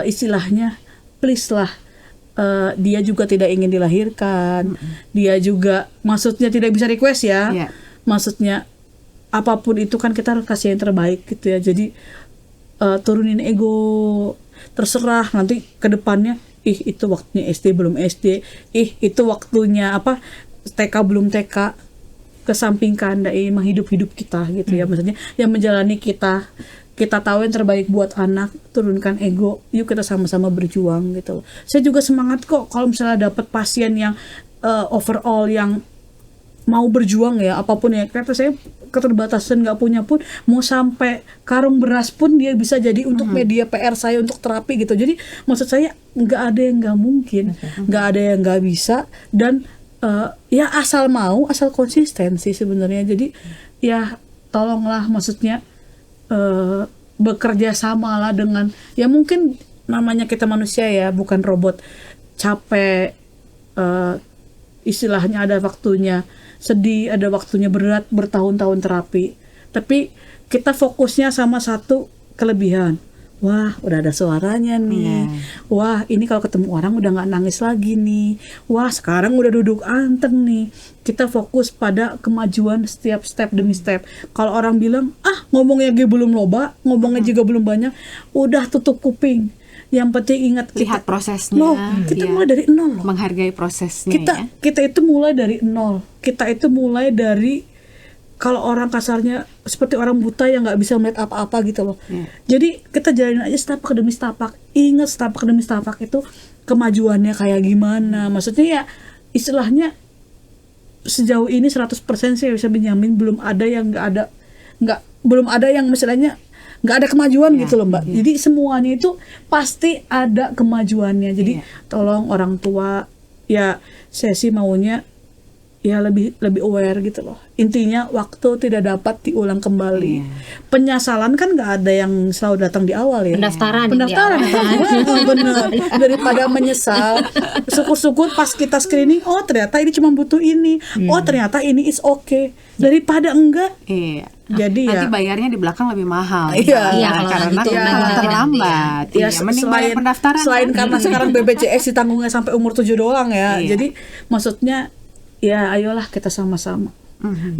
istilahnya please lah. Dia juga tidak ingin dilahirkan. Dia juga maksudnya tidak bisa request ya. Maksudnya apapun itu kan kita harus kasih yang terbaik gitu ya. Jadi turunin ego, terserah nanti ke depannya itu waktunya SD belum SD, itu waktunya TK belum TK, kesampingkan mah hidup kita gitu ya. Maksudnya yang menjalani kita tahu yang terbaik buat anak, turunkan ego, yuk kita sama-sama berjuang gitu. Saya juga semangat kok kalau misalnya dapat pasien yang overall yang mau berjuang ya, apapun ya, kata saya keterbatasan nggak punya pun, mau sampai karung beras pun dia bisa jadi untuk media PR saya untuk terapi gitu. Jadi maksud saya nggak ada yang nggak mungkin, nggak ada yang nggak bisa, dan ya asal mau, asal konsistensi sebenarnya. Jadi ya tolonglah, maksudnya bekerja sama lah dengan ya, mungkin namanya kita manusia ya, bukan robot, capek, istilahnya ada waktunya sedih, ada waktunya berat, bertahun-tahun terapi. Tapi kita fokusnya sama satu kelebihan. Wah, udah ada suaranya nih. Wah, ini kalau ketemu orang udah nggak nangis lagi nih. Wah, sekarang udah duduk anteng nih. Kita fokus pada kemajuan setiap step demi step. Kalau orang bilang, ngomongnya belum loba, ngomongnya juga belum banyak, udah tutup kuping. Yang penting ingat, lihat prosesnya. Kita mulai dari nol. Menghargai prosesnya. Kita itu mulai dari nol. Kita itu mulai dari, kalau orang kasarnya seperti orang buta yang nggak bisa melihat apa-apa gitu loh. Jadi kita jalanin aja setapak demi setapak. Ingat setapak demi setapak itu kemajuannya kayak gimana. Maksudnya ya istilahnya sejauh ini 100% saya bisa menjamin belum ada yang belum ada yang misalnya nggak ada kemajuan gitu loh Mbak. Jadi semuanya itu pasti ada kemajuannya. Jadi tolong orang tua ya, saya sih maunya ya lebih aware gitu loh. Intinya waktu tidak dapat diulang kembali. Penyesalan kan nggak ada yang selalu datang di awal ya. Pendaftaran bener. Daripada menyesal, syukur-syukur pas kita screening, oh ternyata ini cuma butuh ini, oh ternyata ini is okay, daripada enggak. Jadi nanti bayarnya di belakang lebih mahal. Karena terlambat. Mending bayar pendaftaran. Selain karena sekarang BPJS ditanggungnya sampai umur 7 doang ya. Jadi maksudnya ya ayolah kita sama-sama.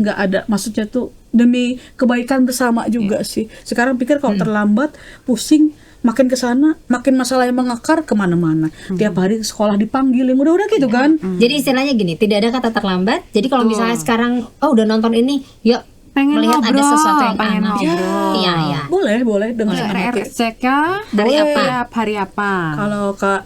Nggak ada, maksudnya tuh demi kebaikan bersama juga sih. Sekarang pikir kalau terlambat, pusing, makin kesana, makin masalah yang mengakar kemana-mana. Tiap hari sekolah dipanggil, yang udah gitu kan. Jadi istilahnya gini, tidak ada kata terlambat. Jadi kalau misalnya sekarang udah nonton ini, yuk pengen melihat ada ngobrol, sesuatu yang pengen aneh. ngobrol. Iya, iya. Boleh dengan senang hati. RRSCK Hari apa? Setiap hari apa? Kalau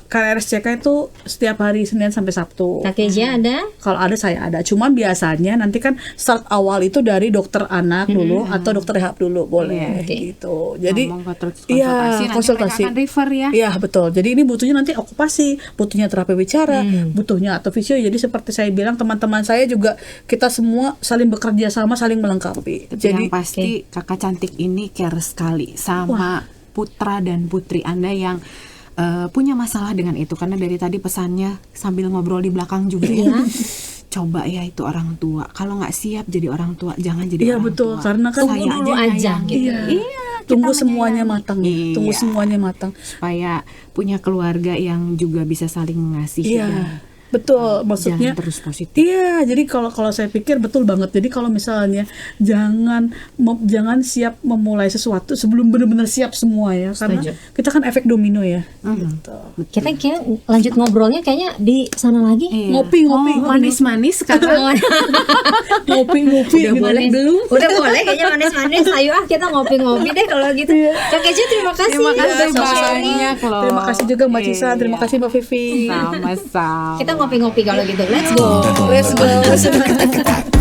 KRSCK itu setiap hari Senin sampai Sabtu. KKJ ada? Kalau ada saya ada. Cuman biasanya nanti kan start awal itu dari dokter anak dulu atau dokter rehab dulu boleh Oke. gitu. Jadi Ngomong ke terus iya, konsultasi, nanti konsultasi. mereka akan refer ya. Iya betul. Jadi ini butuhnya nanti okupasi, butuhnya terapi bicara, butuhnya atau fisio. Jadi seperti saya bilang teman-teman saya juga kita semua saling bekerja sama, saling melengkapi. Tapi Jadi yang pasti kakak cantik ini care sekali sama putra dan putri Anda yang punya masalah dengan itu, karena dari tadi pesannya sambil ngobrol di belakang juga ya. Coba ya itu orang tua, kalau nggak siap jadi orang tua jangan jadi iya orang betul, tua. karena kan Tunggu dulu aja gitu. Iya. Tunggu kita semuanya menyayangi. matang. Iya. Tunggu semuanya matang. Supaya punya keluarga yang juga bisa saling mengasihi dan Iya. Betul, maksudnya jalan terus positif. iya, jadi kalau saya pikir betul banget. Jadi kalau misalnya jangan siap memulai sesuatu sebelum benar-benar siap semua ya, karena Setuju. kita kan efek domino ya. Gitu. Kita kayak lanjut ngobrolnya kayaknya di sana lagi. Iya. Ngopi. Manis-manis karena Ngopi Udah gitu. boleh belum? Udah boleh kayaknya manis-manis. Ayo kita ngopi-ngopi deh kalau gitu. Kak Keja terima kasih. terima kasih ya, sharing. banyak loh. Terima kasih juga Mbak Cisa, terima kasih Mbak Vivi. Sama-sama. Kita ngopi-ngopi kalau gitu. Let's go. Let's go.